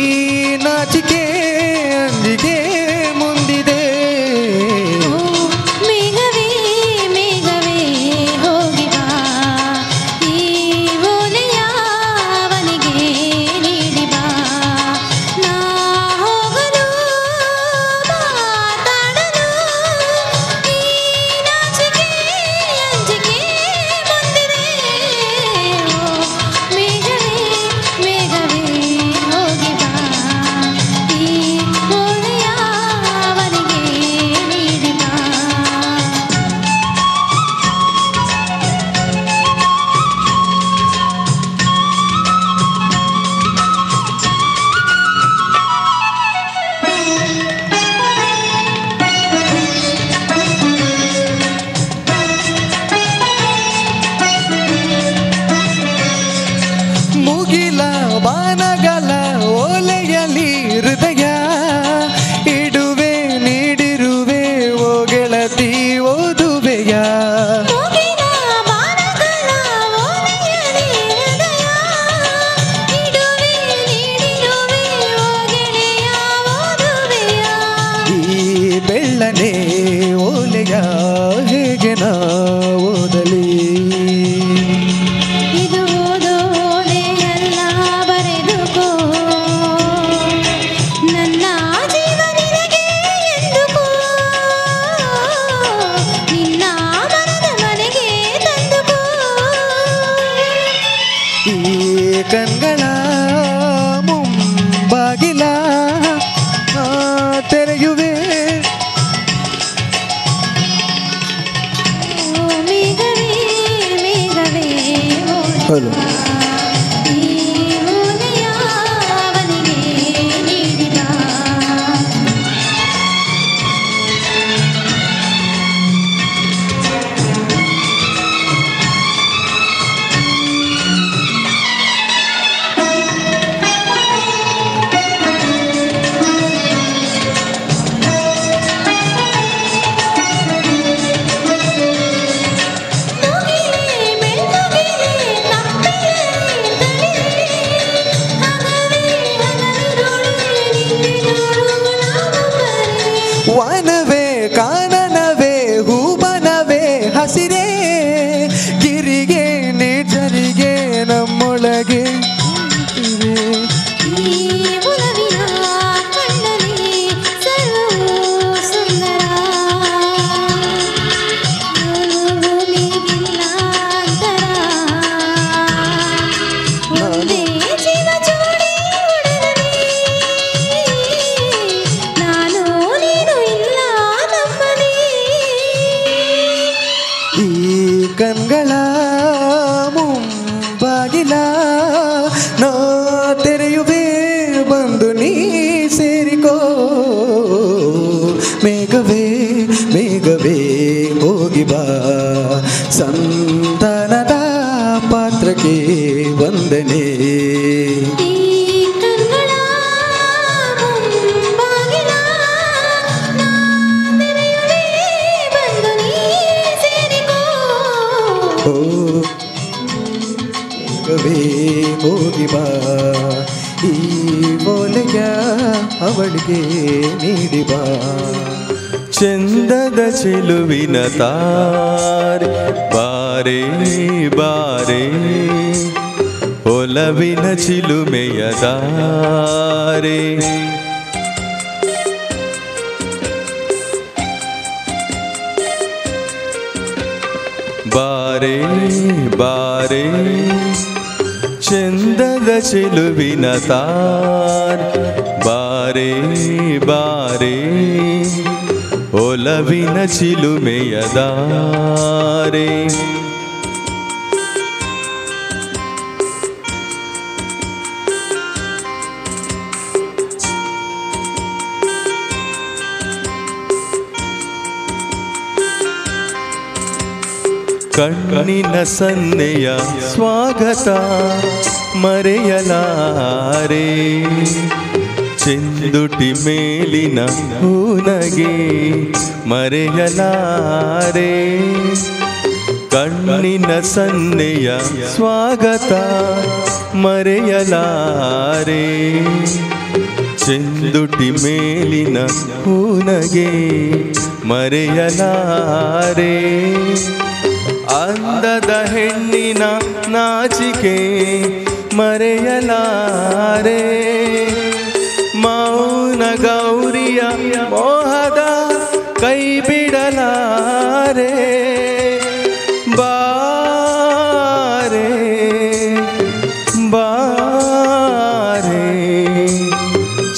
ನಾಚಿಕೆ ಅಂಜಿಗೆ ಮುಂದಿದೆ ಮೇಘವೇ ಮೇಘವೇ ಹೋಗಿ ಬಾ ಈ ಓಲೆಯ ಅವನಿಗೆ ನೀಡಿ ಬಾ ನಾ ಹೋಗಲು ಮಾತಾಡಲು ಈ ನಾಚಿಕೆ ಅಂಜಿಕೆ ಬಂದಿದೆ ಮೇಘವೇ ಮೇಘವೇ ಹೋಗಿ ಬಾ ಈ ಓಲೆಯ ಅವನಿಗೆ ನೀಡಿ ಬಾ ಮುಗಿಲ ಬಾನಗಲ ಓಲೆಯಲಿ ಹೃದಯ ಇಡುವೆ ನೀಡಿರುವೆ ಓ ಗೆಳತಿ ಓದುವೆಯ ಮುಗಿಲ ಬಾಣಗಳ ಓಲೆಯಲಿ ಹೃದಯ ಇಡುವೆ ನೀಡಿರುವೆ ಓ ಗೆಳೆಯ ಓದುವೆಯ ಈ ಬೆಳ್ಳನೆ ಓಲೆಯ ಹೇಗೆ ನಾ ಓದಲಿ ಇದು ಓದೋಲೆಯಲ್ಲ ಬರೆದುಕೋ ನನ್ನ ಜೀವ ನಿನಗೆ ಎಂದುಕೋ ನಿನ್ನ ಮನದ ಮನೆಗೆ ತಂದುಕೋ ಈ ಕಣ್ಗಳ ಮುಂಬಾಗಿಲ ನಾ ತೆರೆಯುವೆ ಓ ಮೇಘವೇ ಮೇಘವೇ ಹಲೋ ಈ ಓಲೆಯ ಅವನಿಗೆ ನೀಡಿ ಬಾ ವನವೇ ಕಾನನವೇ ಹೂಬನವೇ ಹಸಿರೇ ಗಿರಿಗೆ ನಿರ್ಜರಿಗೆ ನಮ್ಮೊಳಗೆ ಈ ಒಲವಿನ ಕಣ್ಣಲ್ಲಿ ಸರ್ವೂ ಸುಂದರ ಭೂಮಿಗಿಲ್ಲ ಅಂತರ ಒಂದೇ ಜೀವ ಜೋಡಿ ಒಡಲಲ್ಲಿ ನಾನು ನೀನು ಇಲ್ಲ ನಮ್ಮದೇ ಈ ಕಣ್ಗಳ ಮುಂಬಾಗಿಲ ನಾ ತೆರೆಯುವೆ ಬಂದು ನೀ ಸೇರಿಕೋ ಮೇಘವೇ ಮೇಘವೇ ಹೋಗಿ ಬಾ ಸಂತಾನದ ಪಾತ್ರಕ್ಕೆ ವಂದನೆ ಈ ಕಣ್ಗಳ ಮುಂಬಾಗಿಲ ನಾ ತೆರೆಯುವೆ ಬಂದು ನೀ ಸೇರಿಕೋ ಓ ಮೇಘವೇ ಹೋಗಿ ಬಾ ಈ ಓಲೆಯ ಅವಳಿಗೆ ನೀಡಿ ಬಾ ಚಂದದ ಚೆಲುವಿನ ತಾರೆ ಬಾರೆ ಬಾರೆ ಒಲವಿನ ಚಿಲುಮೆಯ ದಾರೆ ಬಾರೆ ಬಾರೆ ಚಂದದ ಚೆಲುವಿನ ತಾರ್ ಬಾರೆ ಬಾರೆ ಒಲವಿನ ಚಿಲುಮೆಯ ದಾರೆ ಕಣ್ಣಿನ ಸನ್ನೆಯ ಸ್ವಾಗತ ಮರೆಯಲಾರೆ ಚೆಂದುಟಿ ಮೇಲಿನ ಹೂನಗೆ ಮರೆಯಲಾರೆ ಕಣ್ಣಿನ ಸನ್ನೆಯ ಸ್ವಾಗತ ಮರೆಯಲಾರೆ ಚೆಂದುಟಿ ಮೇಲಿನ ಹೂನಗೆ ಮರೆಯಲಾರೆ ಅಂದದ ಹೆಣ್ಣಿನ ನಾಚಿಕೆ ಮರೆಯಲಾರೆ ಮೌನ ಗೌರಿಯ ಮೋಹದ ಕೈ ಬಿಡಲಾರೆ ಬಾರೆ ಬಾರೆ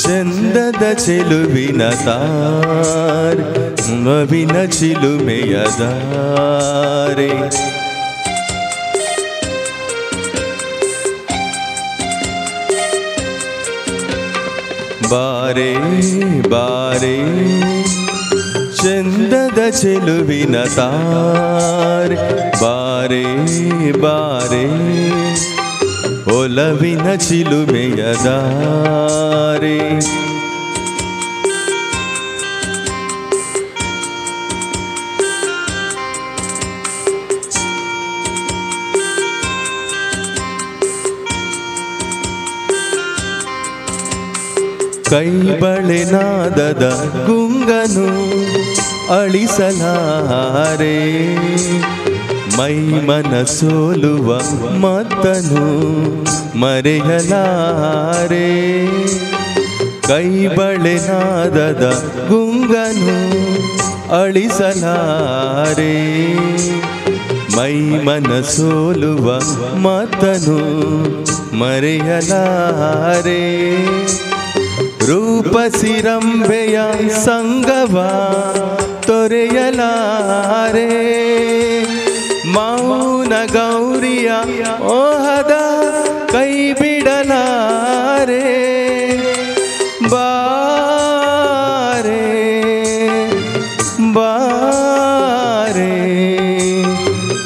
ಚಂದದ ಚೆಲುವಿನ ತಾರ್ ನವಿನ ಚಿಲುಮೆಯ ದಾರೆ ಬಾರೆ ಬಾರೆ ಚಂದದ ಚೆಲುವಿನ ತಾರ್ ಬಾರೆ ಬಾರೆ ಒಲವಿನ ಚಿಲುಮೆಯ ದಾರೆ ಕೈ ಬಳೆನಾದದ ಗುಂಗನು ಅಳಿಸಲಾರೆ ಮೈ ಮನ ಸೋಲುವ ಮತ್ತನು ಮರೆಯಲಾರೆ ಕೈ ಬಳೆನಾದದ ಗುಂಗನು ಅಳಿಸಲಾರೆ ಮೈ ಮನ ಸೋಲುವ ಮತ್ತನು ಮರೆಯಲಾರೆ ರೂಪಸಿರಂಬೆಯ ಸಂಗವ ತೊರೆಯಲಾರೆ ಮೌನ ಗೌರಿಯ ಮೋಹದ ಕೈ ಬಿಡಲಾರೆ ಬಾರೆ ಬಾರೆ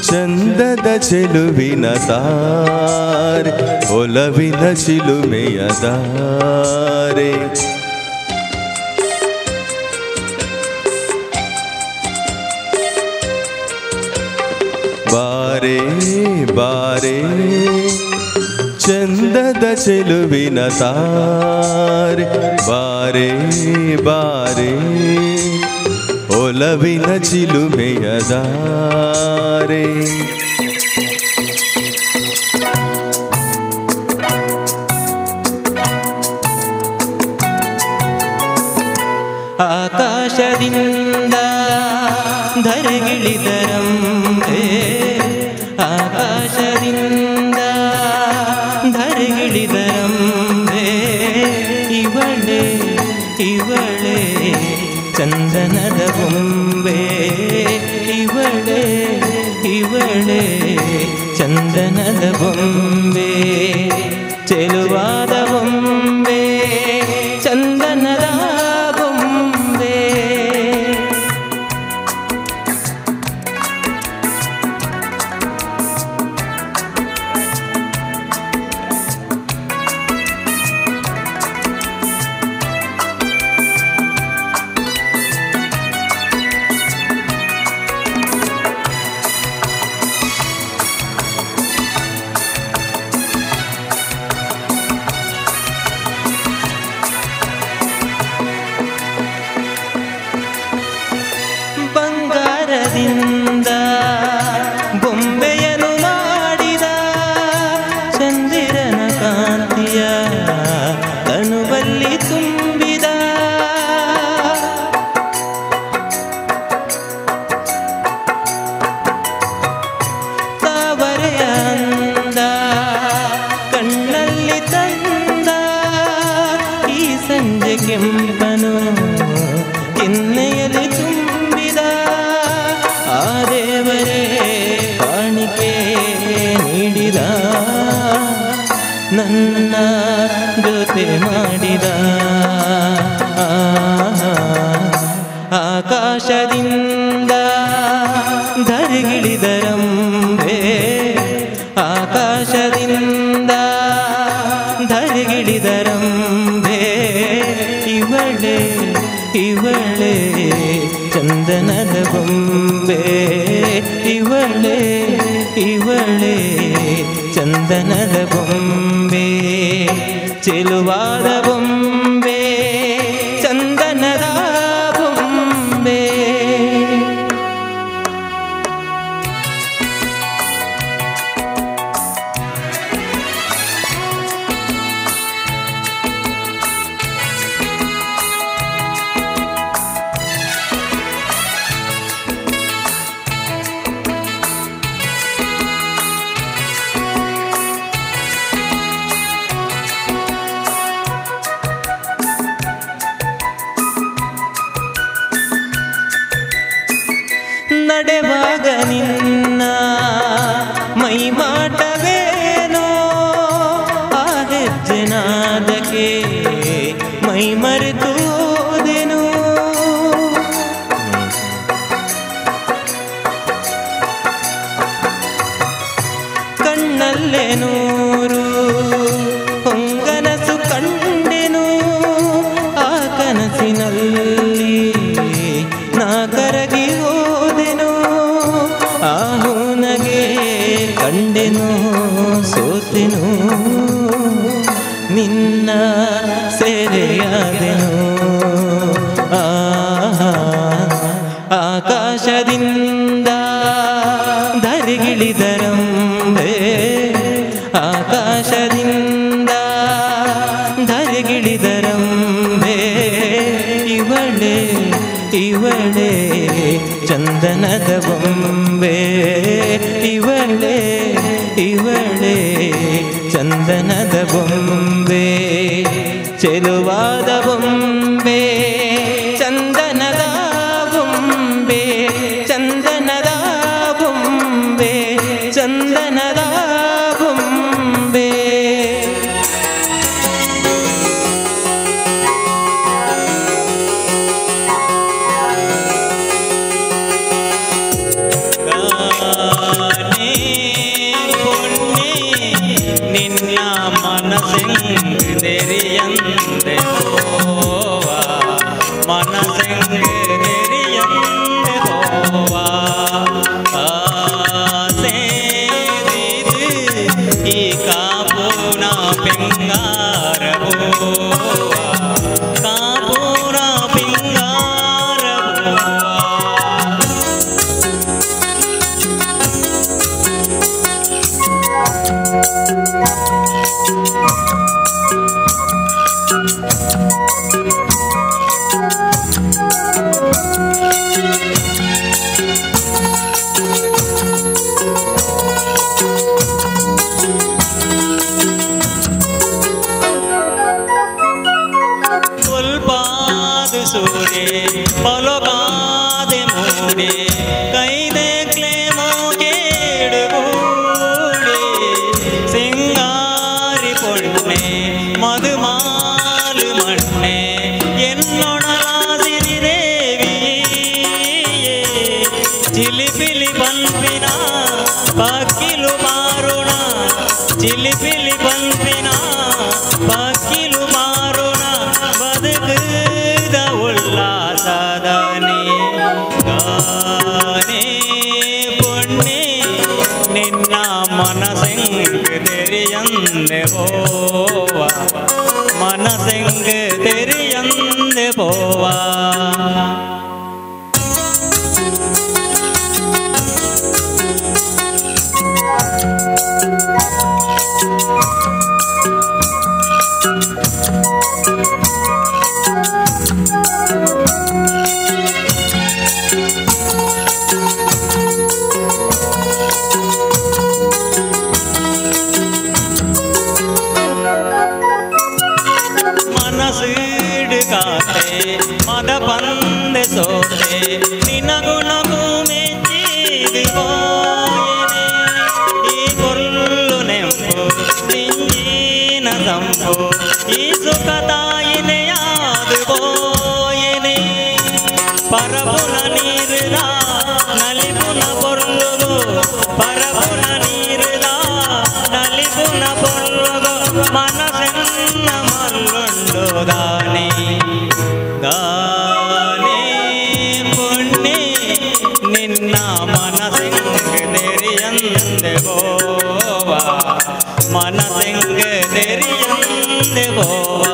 ಚಂದದ ಚೆಲುವಿನ ತಾರ್ ಒಲವಿನ ಚಿಲುಮೆಯ ದಾರೆ ಬಾರೆ ಬಾರೆ ಚಂದದ ಚೆಲುವಿನ ತಾರ್ ಬಾರೆ ಬಾರೆ ಒಲವಿನ ಚಿಲುಮೆಯ ದಾರೆ ಆಕಾಶದಿಂದ ಧರೆಗಿಳಿದರಂತೆ ಆಕಾಶದಿಂದ ಧರೆಗಿಳಿದರಂತೆ ಇವಳೆ ಇವಳೆ ಚಂದನದ ಬೊಂಬೆ ಇವಳೆ ಇವಳೆ ಚಂದನದ ಬೊಂಬೆ ಚೆಲುವಾದ ಬೊಂಬೆ ಚಂದನದ ಬೊಂಬೆ ಕೆಂಪನು ಕೆನ್ನೆಯಲ್ಲಿ ತುಂಬಿದ ಆ ದೇವರೇ ಕಾಣಿಕೆ ನೀಡಿದ ನನ್ನ ಜೊತೆ ಮಾಡಿದ ಆಕಾಶದಿಂದ ಧರಿಗಿಳಿದರಂಬೆ ಆಕಾಶದಿಂದ ಧರಿಗಿಳಿದರಂಬೆ ಇವಳೆ ಇವಳೆ ಚಂದನದ ಬೊಂಬೆ ಇವಳೆ ಇವಳೆ ಚಂದನದ ಬೊಂಬೆ ಚೆಲುವಾದ ಬೊಂಬೆ ಚಂದನದ ಬೊಂಬೆ ನಡೆವಾಗ ನಿನ್ನ ಮೈ ಮಾಟವೇನೋ ಆ ಹೆಜ್ಜೆನಾದಕ್ಕೆ ಮೈ ಮರೆತು ಹೋದೆನು ಕಣ್ಣಲ್ಲೇ ನೂರು ಹೊಂಗನಸು ಕಂಡೆನು ಆ ಕನಸಿನಲ್ಲಿ ನಾ ಕರಗಿ ಹೋದೆನು ಆ ಹುನಗೆ ಕಂಡೆನು ಸೋತೆನು ನಿನ್ನ ಸೆರೆಯಾದೆನು ಆಕಾಶದಿಂದ ಧರಿಗಿಳಿದರಂಬೆ ಆಕಾಶದಿಂದ ಧರಿಗಿಳಿದರಂಬೆ ಇವಳೆ ಇವಳೆ ಚಂದನದ ಬೊಂಬೆ ಇವಳೆ ಇವಳೆ ಚಂದನದ ಬೊಂಬೆ ಚೆಲುವಾದ ಬೊಂಬೆ ಚಂದನದ ಬೊಂಬೆ ಚಂದನದ ಬೊಂಬೆ ಚಂದನದ ಬೊಂಬೆ ನಿನ್ನ ಮನಸೆಂದೆರಿಯಂದೆ ಹೋವ ಮನಸೆಂದೆರಿಯಂದೆ ಹೋವ ಸೇರಿದು ಈ ಕಾಪುನ ಪಿಂಗಾರ ಹೋವ ಕಾಪುನ ಪಿಂಗಾರ ಸೂರೆ ಪಲೋಕಾದೆ ಮೂಡೆ ಕೈದೆ ಕ್ಲೇಮೋ ಕೇಡುಗೂಡೆ ಸಿಂಗಾರಿ ಪೊಣ್ಣೆ ಮಧುಮಾಲು ಮಣ್ಣೆ ಎನ್ನೊಡಲಾಸಿರಿ ದೇವಿಯೇ ಚಿಲಿಪಿಲಿ ಪಂಪಿನ ಪಕ್ಕಿಲು ಮಾರುಣ ಚಿಲಿಪಿಲಿ ಪಂಪಿನ ಪಕ್ಕಿಲು ಮಾರುಣ ಬದುಕುದ ಉಲ್ಲಾಸದನೆ ಗಾನೆ ಪೊಣ್ಣೆ ನಿನ್ನ ಮನಸೆಂಗ್ ತೆರೆಯಂದೆ ಹೋವ ಮನಸೆಂಗ್ ತೆರೆಯಂದೆ ಹೋವ ಕಾತೆ ಮದ ಪಂದೆ ಸೋತೆ ನಿನಗುಣಗೂ ಮೆಚ್ಚಿದು ಹೋಯನೆ ಈ ಕೊಲ್ಲು ನೆಂಪು ನಿಂಜಿನ ಸಂಪು ಈ ಸುಖ ತಾಯಿನೆಯಾದು ಹೋಯನೆ ಪರಪುರ ನೀರುದ ನಲಿಪುನ ಪೊರ್ಲುಗು ಪರಪುರ ನೀರುದ ನಲಿಪುನ ಪೊರ್ಲುಗು ಮನಸೆನ್ನ ಮಲ್ಲುಂಡು ಗಾನೆ ಗಾನೆ ಪುಣ್ಯ ನಿನ್ನ ಮನಸೆಂಗದೆರಿಯಂದೆ ಬೋವಾ ಮನಸೆಂಗದೆರಿಯಂದೆ ಬೋವಾ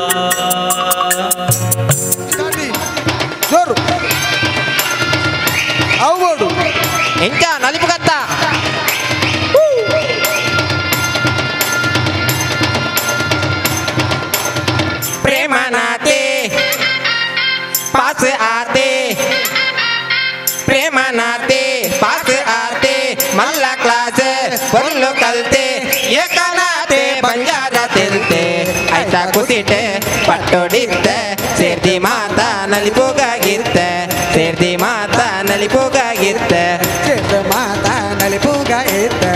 ಜೋರು అవుడు ఇంకా నలుపు కత్త ప్రేమ నాతే పాస్ ఆతే ప్రేమ నాతే పాస్ ఆతే మల్ల క్లాస్ పొల్లు కల్తే ఏకనాతే ಬಂಜಾರ ತಿಲ್ತೆ ಆಯ್ತಾ ಕುಸಿಟೆ ಪಟ್ಟೊಡಿತ್ತೆ ಸೇರ್ದಿ ಮಾತಾ ನಲಿಪೋಗಾಗಿತ್ತೆ ಸೇರ್ದಿ ಮಾತಾ ನಲಿಪೋಗಾಗಿತ್ತೆ ಸೇರ್ದ ಮಾತಾ ನಲಿಪೋಗಾಗಿತ್ತೆ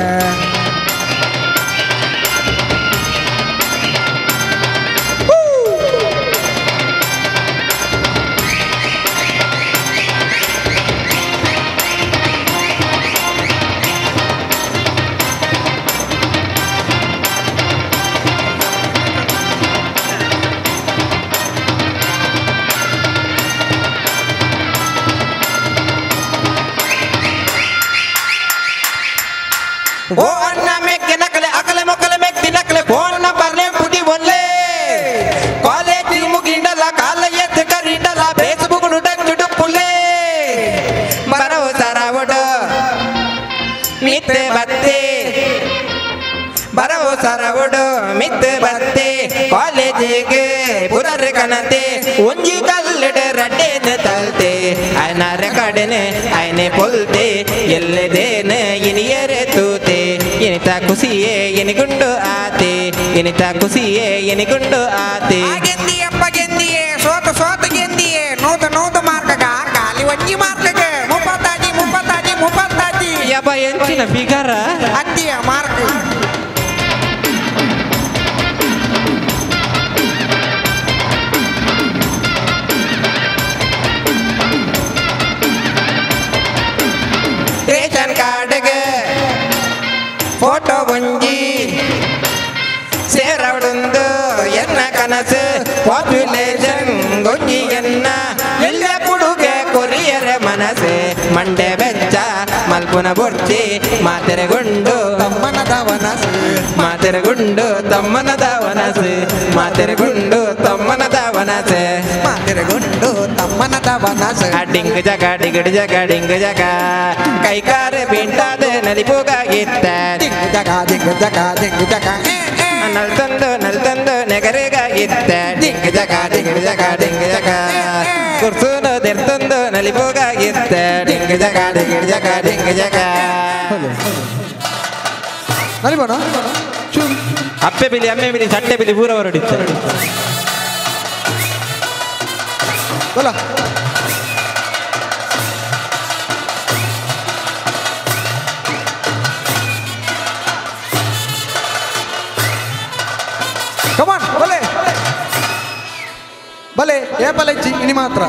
ಓ ಅಣ್ಣ ಮೆಕ್ಕೆ ನಕಲೆ ಅಕಲೆ ಮೊಕಲೆ ಮೆಕ್ತಿ ನಕಲೆ ಫೋನ್ ನಂಬರ್ಲೆ ಪುಡಿ ಒಲ್ಲೆ ಕಾಲೇಜ್ ಮುಗಿಂಡಲ್ಲ ಕಾಲ ಎತ್ತು ಕರಿಂಡಲ್ಲ ಫೇಸ್ಬುಕ್ ಡುಡು ಪುಲ್ಲೆ ಬರೋ ಸರವಡು ಮಿತ್ತೆ ಬತ್ತೆ ಬರೋ ಸರವಡು ಮಿತ್ತೆ ಬತ್ತೆ ಕಾಲೇಜಿಗೆ ಪುರರ್ ಕನತೆ ಒಂಜಿ ಕಲ್ಲಡೆ ರಡ್ಡೆನ ತಲ್ತೆ ಆಯ್ನ ರೆಕಾರ್ಡನೆ ಆಯ್ನೆ ಪೊಲ್ತೆ ಎಲ್ಲದೇನೆ ಇನಿಯರೆ ತೂತೆ ಎನಿತ ಖುಷಿಯೇ ಎನಿಗುಂಡು ಆತೆ ಎನಿತ ಖುಷಿಯೇ ಎನಿಗುಂಡು ಆತೆ ಗೆಂದಿಯಪ್ಪ ಗೆಂದಿಯೇ ಸೋತ ಸೋತ ಗೆಂದಿಯೇ ನೂತ ನೂತ ಮಾರ್ಕಗ ಕಾಲಿ ಒಂಜಿ ಮಾರ್ಕಗ ಮುಪ್ಪತ್ತಾಜಿ ಯಬ್ಬ ಎಂಚಿನ ಬಿಗರ ಅತ್ತಿಯ ಮಾರ್ಕ್ ರೇಷನ್ ಕಾರ್ಡ್ಗೆ ಫೋಟೋ ಒಂಜಿ ಸೇರವಡುಂದು ಎನ್ನ ಕನಸು ಪಾಪ್ಯುಲೇಷನ್ ಗೊಂಜಿ ಎನ್ನ ಎಲ್ಲ ಕುಡುಗೆ ಕೊರಿಯರ ಮನಸ್ಸು ಮಂಡೆ ಬೆಚ್ಚ ಮಲ್ಪುನ ಬೊರ್ಚಿ ಮಾತೆರೆಗೊಂಡು ತಮ್ಮನದ ವನಸು ಮಾತೆರೆಗೊಂಡು ತಮ್ಮನದ ವನಸು ಮಾತೆರೆಗೊಂಡು ತಮ್ಮನದ ವನಸು ಮಾತೆರೆಗೊಂಡು ತಮ್ಮನದ ವನಸು ಡಿಂಗ್ ಜಗ ಡಿಗಡ್ ಜಗ ಡಿಂಗ್ ಜಗ ಕೈಕಾರ ಪಿಂಟಾದ ನಲಿಪೋಗಾಗಿತ್ತ ದಿಂಗ್ ಜಗ ನಲ್ತಂದು ನೆಗರಿಗಾಗಿತ್ತ ಡಿಂಗ್ ಜಗ ಡಿಂಗ್ ಜಗ ಡಿಂಗ್ ಜಗ ಕುರ್ಸೂನು ದೆರ್ತಂದು ನಲಿಪೋಗಾಗಿತ್ತ ಡಿಂಗ್ ಜಗ ಡಿಂಗ್ ಜಗ ಡಿಂಗ್ ಜಗ ನಲಿಬೋಣ ಅಪ್ಪೆ ಬಿಲಿ ಅಮ್ಮೆ ಬಿಲಿ ಸಟ್ಟೆ ಬಿಲಿ ಪೂರ ಹೊರಡಿತ್ತ ಬಲ ಕಮಾನ್ ಬಲೆ ಬಲೆ ಏ ಬಲೆ ಇನಿ ಮಾತ್ರ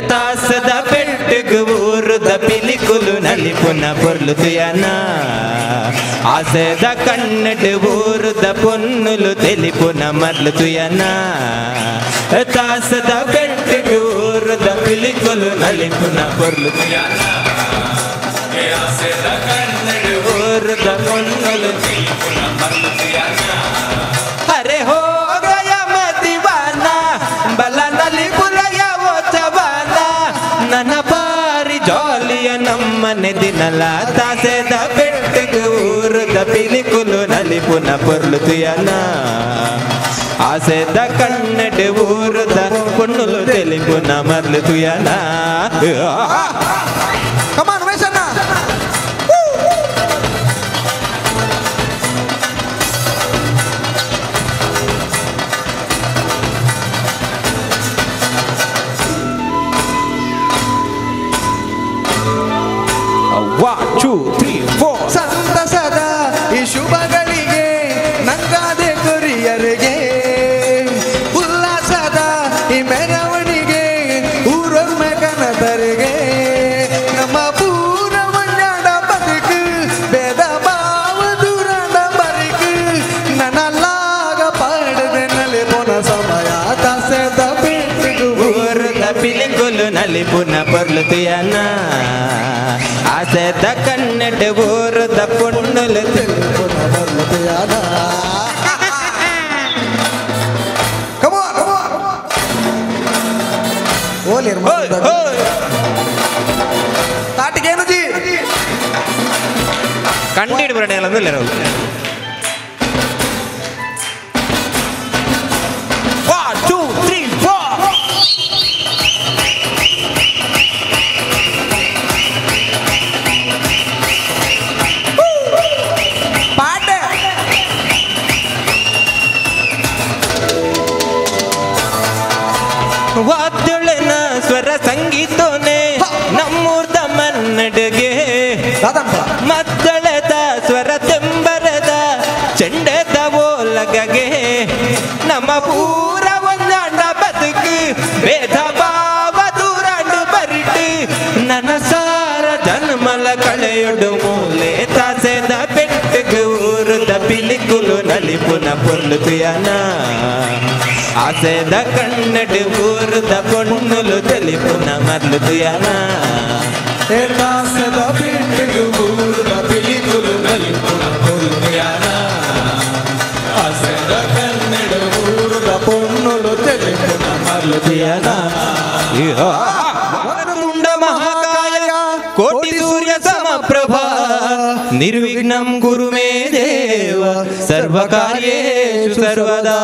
ತಾಸದ ಬೆಟ್ಟಗು ಊರುದ ಪಿಲಿಕುಲು ನಲಿಪುನ ಪೊರ್ಲು ತುಯನ ಆಸೆದ ಕಣ್ಣಡು ಊರುದ ಪೊನ್ನುಲು ತೆಲಿಪುನ ಮರ್ಲು ತುಯನ ತಾಸದ ಬೆಟ್ಟಗು ಊರುದ ಪಿಲಿಕುಲು ನಲಿಪುನ ಪೊರ್ಲು ತುಯನ ಆಸೆದ ಕಣ್ಣಡು ಊರುದ ಪೊನ್ನುಲು ತೆಲಿಪುನ ಮರ್ಲು ತುಯನ ಅರೆ ಹೋ ಗಯ ಮದಿವಾನ ಬಲ ನಲಿಪುನ ನನ್ನ ಬಾರಿ ಜಾಲಿಯ ನಮ್ಮನೆ ದಿನಲ ತಾಸೆದ ಬೆಟ್ಟಗು ಊರುದ ಪಿಲಿಕುಲು ನಲಿಪುನ ಪೊರ್ಲು ತುಯನ ಆಸೆದ ಕಣ್ಣಡು ಊರುದ ಪೊನ್ನುಲು ತೆಲಿಪುನ ಮರ್ಲು ತುಯನ ಕಮಾನ್ 2 3 4 ಸಂತಸದ ಈ ಶುಭಗಳಿಗೆ ನಂಗಾದೆ ಕೊರಿಯರಿಗೆ ಉಲ್ಲಾಸದ ಈ ಮೆರವಣಿಗೆ ಊರೊಮ್ಮೆ ಕನತರಿಗೆ ನಮ್ಮ ಪೂರ ಮಂಜಾಡ ಬದುಕು ಭೇದ ಭಾವ ದೂರಾಡ ಬದುಕು ನನ್ನಲ್ಲಾಗ ಪಾಡದೆ ನಲೆ ಪುನ ಸಮಯ ದಾಸದ ಬಿಟ್ಟಿಗೂ ಊರದ ಪಿಲಿಗುಲು ನಲಿ ಪುನ ಪೊರ್ಲುತಿಯನ ಆಸೆದ ಕನ್ನಡ ಊರದ ಪುಣ್ಣುಲು ಪುನ ಬರ್ಲತೆಯಾದ ಓಲಿರ್ ತಾಟಿಗೇನು ಜಿ കണ്ടിട്ട് പറയണല്ലോ 1 2 3 4 പാട്ട് ವಾದ್ಯಳನ ಸ್ವರ ಸಂಗೀತೋನೆ ನಮ್ಮೂರ್ದ ಮನ್ನಡಿಗೆ ಮದ್ದಳದ ಸ್ವರ ತೆಂಬರದ ಚೆಂಡದ ಓಲಗಗೆ ನಮ್ಮ ಪೂರ ಒಂದಾಂಡ ಬದುಕು ಭೇದ ಭಾವ ದೂರಾಂಡು ಬರಿಟ್ಟು ನನ್ನ ಸಾರ ಜನ್ಮಲ ಕಳೆಯೊಡು ಮೂಲೆ ತಾಸೆದ ಬೆಟ್ಟಗೆ ಊರದ ಪಿಲಿಕುಲು ನಲಿ ಪುನ ಪೊರ್ಲುತಿಯನ ಆಸೆದ ಕನ್ನಡ ಊರದ ಪೊಣ್ಣುಲು ತಲಿ ಪುನ ಮರ್ಲುತಿಯನ ತಾಸೆದ ಬೆಟ್ಟಗೆ ಊರದ ಪಿಲಿಕುಲು ನಲಿ ಪುನ ಪೊರ್ಲುತಿಯನ ಆಸೆದ ಕನ್ನಡ ಊರದ ಪೊಣ್ಣುಲು ತಲಿ ಪುನ ಮರ್ಲುತಿಯನ ತುಂಡ ಮಹಾಕಾಯ ಕೋಟಿ ಸೂರ್ಯ ಸಮಪ್ರಭಾ ನಿರ್ವಿಘ್ನಂ ಗುರು ಮೇ ದೇವ ಸರ್ವಕಾರ್ಯೇಷು ಸರ್ವದಾ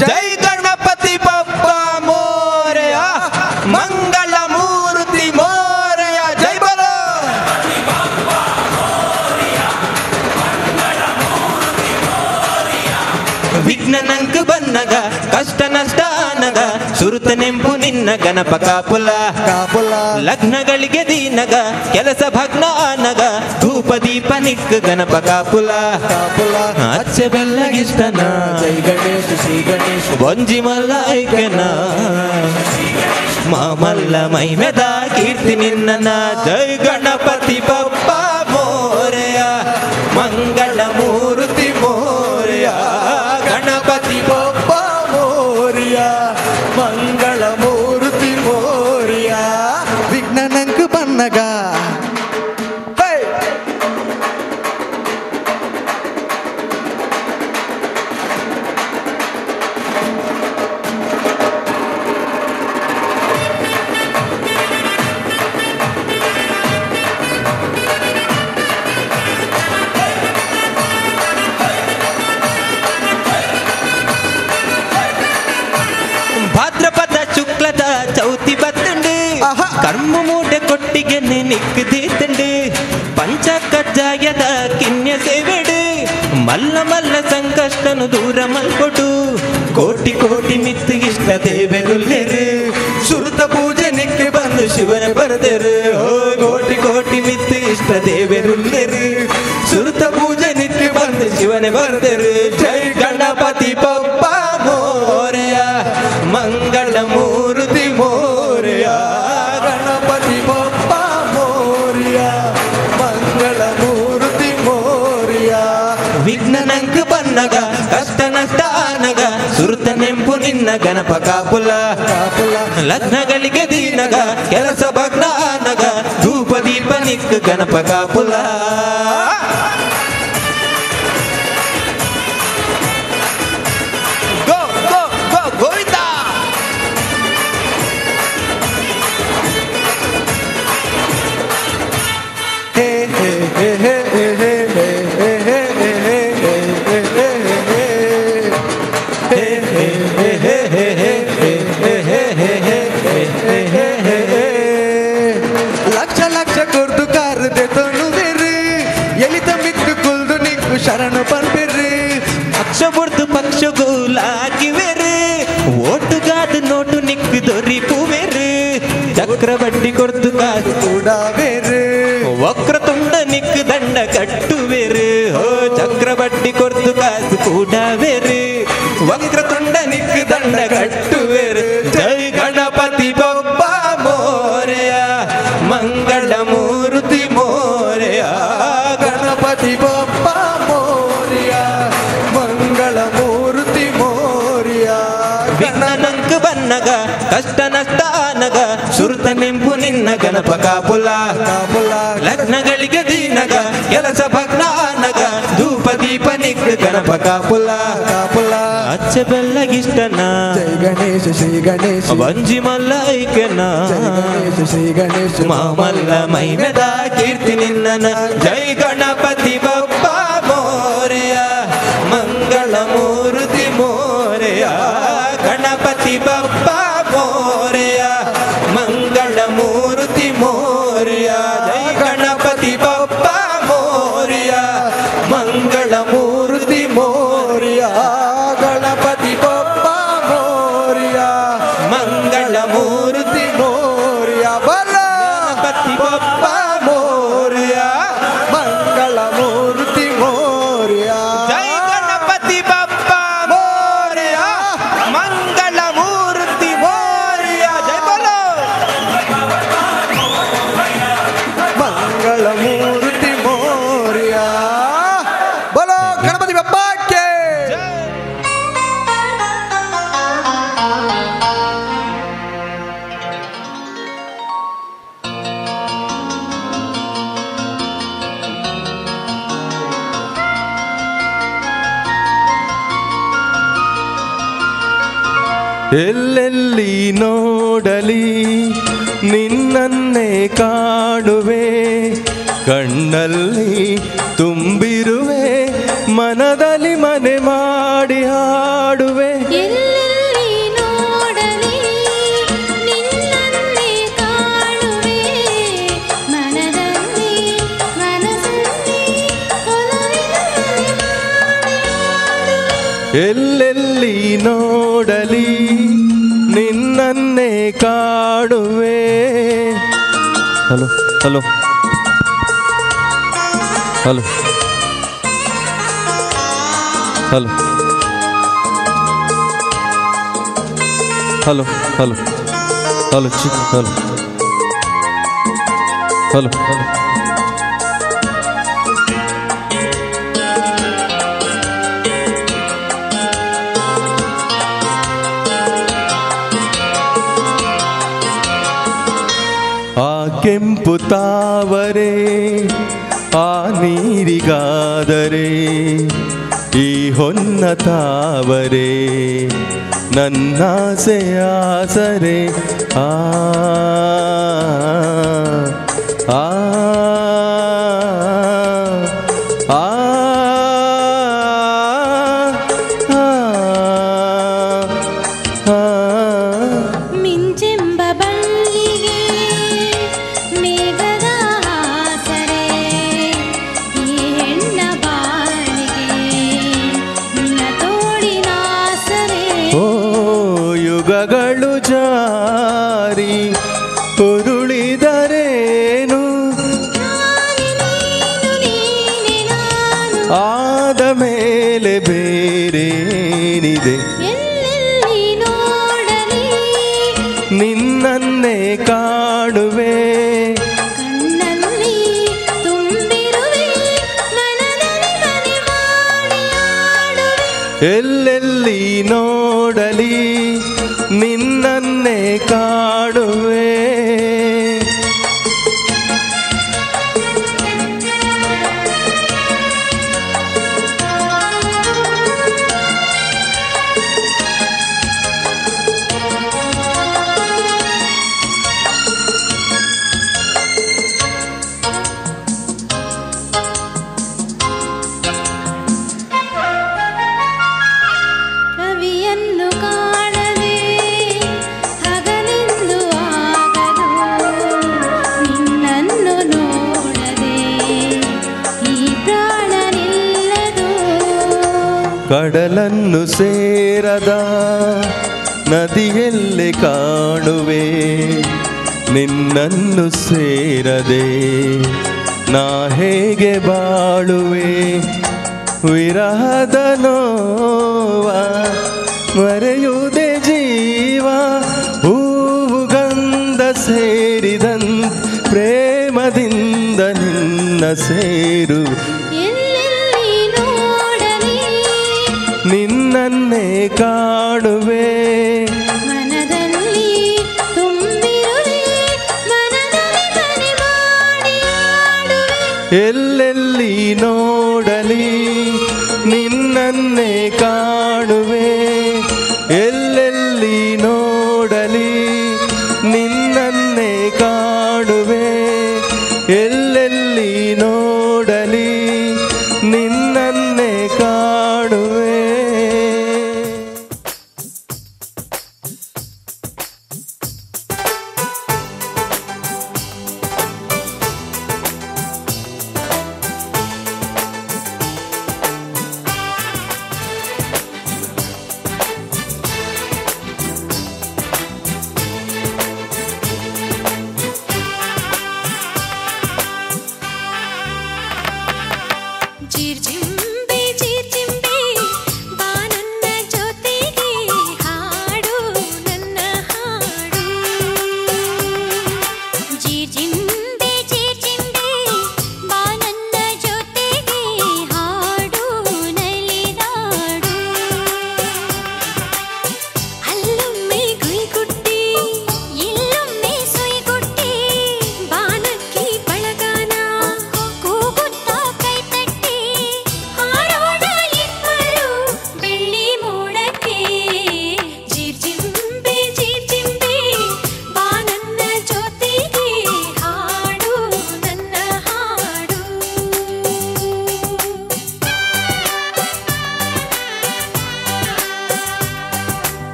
जय गणपति बप्पा मोरया मंगल मूर्ति मोरया जय बोलो विघ्न नंक बन्नग कष्ट नष्ट आनग ಸುರುತ ನೆಂಪು ನಿನ್ನ ಗಣಪ ಕಾಪುಲ ಲಗ್ನಗಳಿಗೆ ದೀನಗ ಕೆಲಸ ಭಗ್ನ ಆನಗ ಧೂಪ ದೀಪ ನಿಕ್ ಗಣಪ ಕಾಪುಲ ಅಚ್ಚೆ ಬೆಲ್ಲಗಿಷ್ಟನ ಜೈ ಗಣೇಶ ಶ್ರೀ ಗಣೇಶ ಒಂಜಿ ಮಲ್ಲ ಐಕ್ಯನ ಮಾಮಲ್ಲ ಮೈಮೆದ ಕೀರ್ತಿ ನಿನ್ನ ಜೈ ಗಣಪತಿ ಬಪ್ಪ ಮೋರೆಯ ಮಂಗಳ ಮೂರ್ತಿ ಮೋರೆಯ ಗಣಪತಿ ಬಪ್ಪ ಮೋರೆಯ ಮಂಗಳ ಮೂರ್ತಿ ಮೋರೆಯ ವಿಘ್ನ ನಂಕ ಬನ್ನಗ ಭಾದ್ರಪದ ಶುಕ್ಲದ ಚೌತಿ ಬತ್ತಂಡು ಕರ್ಮ ಮೂಟೆ ಕೊಟ್ಟಿಗೆ ನಿಕ್ ದೀತಂಡು ಪಂಚ ಕಜ್ಜಾಯದ ಕಿನ್ಯ ಸೇವೆಡು ಮಲ್ಲ ಮಲ್ಲ ಸಂಕಷ್ಟನು ದೂರ ಮಲ್ಕೊಡು ಕೋಟಿ ಕೋಟಿ ಮಿತ್ತು ಇಷ್ಟ ದೇವೆರುಲ್ಲೆರು ಸುರುತ ಪೂಜೆ ನಿಕ್ಕೆ ಬಂದು ಶಿವನ ಬರೆದರು ಕೋಟಿ ಕೋಟಿ ಮಿತ್ತು ಇಷ್ಟ ದೇವೆರುಲ್ಲೆರು ಸುರುತ ಪೂಜೆ ನಿಕ್ಕೆ ಬಂದು ಶಿವನ ಬರೆದರು ಜೈ ಗಣಪತಿ ಬಪ್ಪ ಮೋರೆಯ ಮಂಗಳ ಮೂರ್ತಿ ಮೋರೆಯ ಗಣಪತಿ ಬಪ್ಪ ಮೋರಿಯ ಮಂಗಳ ಮೂರ್ತಿ ಮೋರಿಯ ವಿಘ್ನ ನಂಕ ಬನ್ನಗ ಕಷ್ಟ ನಷ್ಟ ಆನಗ ಸುರುತ ನೆಂಪು ನಿನ್ನ ಗಣಪ ಕಾಪುಲ ಲಗ್ನಗಳಿಗೆ ದೀನಗ ಕೆಲಸ ಭಗ್ನ ಆನಗ ಧೂಪ ದೀಪ ನಿಕ್ ಗಣಪ ಕಾಪುಲ ಎಲಿತ ಮಿತ್ತು ಕುಲ್ದು ನಿಕ್ಕು ಶರಣ ಪರ್ಬಿರ್ರಿ ಪಕ್ಷ ಬುಡ್ದು ಪಕ್ಷಗೂಲಾಗಿವೆರು ಓಟುಗಾದ ನೋಟು ನಿಕ್ಕು ದೊರಿ ಪೂವೆರು ಚಕ್ರಬಡ್ಡಿ ಕೊಡ್ದು ಕಾಸು ಕೂಡ ಬೇರೆ ವಕ್ರ ತುಂಡ ನಿಕ್ಕು ದಂಡ ಕಟ್ಟುವೆರು ಹೋ ಚಕ್ರಬಡ್ಡಿ ಕೊಡ್ದು ಕಾಸು ಕೂಡ ಬೇರೆ ವಕ್ರ ತುಂಡ ನಿಕ್ಕು ದಂಡ ಕಟ್ಟುವೆರು ಜೈ ಗಣಪತಿ ಬಪ್ಪ ಮೋರೆಯ ಮಂಗಳ ಮೂರ್ತಿ ಮೋರೆಯ ಗಣಪತಿ ಬಪ್ಪ ಮೋರಿಯ ಮಂಗಳ ಮೂರ್ತಿ ಮೋರಿಯ ವಿಘ್ನನಂಕ ಬನ್ನಗ ಕಷ್ಟ ನಷ್ಟ ಆನಗ ಸುರತ ನೆಂಪು ನಿನ್ನ ಗಣಪ ಕಾಪುಲ ಲಗ್ನಗಳಿಗೆ ದೀನಗ ಕೆಲಸ ಭಗ್ನ ಆನಗ ಧೂಪ ದೀಪ ನಿಕ್ಕ ಗಣಪ ಕಾಪುಲ ಅಚ್ಚ ಬೆಲ್ಲಗಿಷ್ಟನ ಜೈ ಗಣೇಶ ಶ್ರೀ ಗಣೇಶ ವಂಜಿ ಮಲ್ಲ ಐಕ್ಯನ ಜೈ ಗಣೇಶ ಶ್ರೀ ಗಣೇಶ ಮಾಮಲ್ಲ ಮೈಮೆದ ಕೀರ್ತಿ ನಿನ್ನನ ಜೈ ಗಣಪತಿ ಬಪ್ಪ ಮೋರೆಯ ಮಂಗಳ ಮೂರ್ತಿ ಮೋರೆಯ ಗಣಪತಿ ಬಪ್ಪ ಮೋರೆಯ ಮಂಗಳ ಮೂರ್ತಿ ಮೋರೆಯ ಜೈ ಗಣಪತಿ ಬಪ್ಪ ಮೋರೆಯ ಮಂಗಳ ಮೂರ್ತಿ ಮೋರಿಯ ಗಣಪತಿ ಬಪ್ಪ ಮೋರಿಯ ಮಂಗಳ ಮೂರ್ತಿ ಮೋರಿಯ ಬಲ ಗಣಪತಿ ಬಪ್ಪ ಮೋರೆಯ ಮಂಗಳ ಮೂರ್ತಿ ಮೋರಿಯ ಜೈ ಗಣಪತಿ ಬಪ್ಪ ಮೋರೆಯ ಮಂಗಳ ಮೂರ್ತಿ ಮೋರೆಯ ಜೈ ಬೋಲೋ ಮಂಗಳ ಮೂರ್ತಿ ಮೋರಿಯ ಬಲೋ ಗಣಪತಿ ಬಪ್ಪಕ್ಕೆ ಎಲ್ಲೆಲ್ಲಿ ನೋಡಲಿ ನಿನ್ನನ್ನೇ ಕಾಣುವೆ ಕಣ್ಣಲ್ಲಿ ತುಂಬಿರುವೆ ಮನದಲ್ಲಿ ಮನೆ ಮಾಡಿ ಹಾಡುವೆ ಎಲ್ಲೆಲ್ಲಿ ನೋಡಲಿ ನಿನ್ನನ್ನೇ ಕಾಣುವೆ ಮನದಲ್ಲಿ ಮನಸ್ಸಲ್ಲಿ ಒಲವಿನ ಎಲ್ಲೆಲ್ಲಿ ನೋಡಲಿ ನಿನ್ನನ್ನೇ ಕಾಣುವೆ hello hello hello hello hello hello hello ಚಿಕ್ಕ ಹಲೋ ಹಲೋ ಹಲೋ ಆ ಕೆಂಪು ತಾವರೆ ಆ ನೀರಿಗಾದರೆ ಈ ಹೊನ್ನ ತಾವರೆ ನನ್ನಾಸೆ ಆಸರೆ ಆ ಆ ಆ ಮಿಂಚೆಂಬ ಬಳ್ಳಿಗೆ ಮೇಘದ ಆಸರೆ ಈ ಹೆಣ್ಣ ಬಾಳಿಗೆ ನಿನ್ನ ತೋಳಿನ ಆಸರೆ ಓ ಯುಗಗಳು ಜಾರಿ ಉರುಳಿದರೇನು ನೀನೆ ನಾನು ಆದ ಮೇಲೆ ಬೇರೇನಿದೆ ಎಲ್ಲೆಲ್ಲಿ ನೋಡಲಿ ನಿನ್ನನ್ನೇ ಕಾಣುವೆ ಕಣ್ಣಲ್ಲಿ ತುಂಬಿರುವೆ ಮನದಲ್ಲಿ ಮನೆ ಮಾಡಿ ಆಡುವೆ ಎಲ್ಲೆಲ್ಲಿ ನೋಡಲಿ ನಿನ್ನನ್ನೇ ಕಾಣುವೆ ರವಿಯನ್ನು ಕಾಣದೆ ಹಗಲೆಂದು ಆಗದು ಕಡಲನ್ನು ಸೇರದ ನದಿಯಲ್ಲೇ ಕಾಣುವೆ ನಿನ್ನನ್ನು ಸೇರದೆ ನಾ ಹೇಗೆ ಬಾಳುವೆ ವಿರಹದ ನೋವ ಮರೆಯುವುದೇ ಜೀವ ಹೂವು ಗಂಧ ಸೇರಿದಂತ ಪ್ರೇಮದಿಂದ ನಿನ್ನ ಸೇರು ಎಲ್ಲೆಲ್ಲಿ ನೋಡಲಿ ನಿನ್ನನ್ನೇ ಕಾಣುವೆ ಮನದಲ್ಲಿ ತುಂಬಿರುವೆ ಮನದಲ್ಲಿ ಮನೆ ಮಾಡಿ ಆಡುವೆ ಎಲ್ಲೆಲ್ಲಿ ನೋಡಲಿ ನಿನ್ನನ್ನೇ ಕಾಣುವೆ ಎಲ್ಲೆಲ್ಲಿ ನೋಡಲಿ ನಿನ್ನನ್ನೇ ಕಾಣುವೆ ಎಲ್ಲೆಲ್ಲಿ ನೋಡಲಿ ನಿನ್ನನ್ನೇ ಕಾಣುವೆ. झिर झिर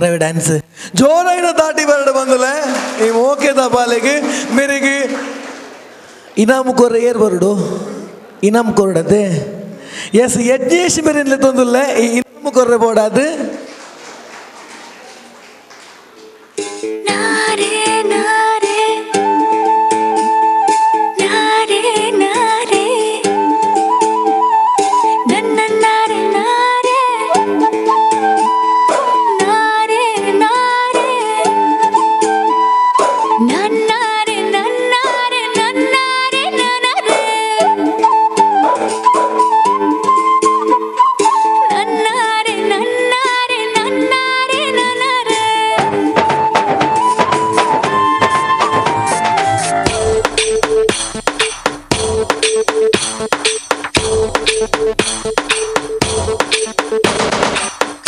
करेवे डांस जोराइन ताटी बरड बंदले ई ओके दबालेगे मेरेगे इनाम कोर ಏರ್ ಬರಡು इनाम कोरडते यस यज्ञेश मेरेनले तोंदुल्ले ई इनाम कोर्रे बोडादु नारे नारे नारे नारे नन्न नारे नारे नारे नारे नन्नारे नन्नारे नन्नारे नन्नारे नन्नारे नन्नारे नन्नारे नन्नारे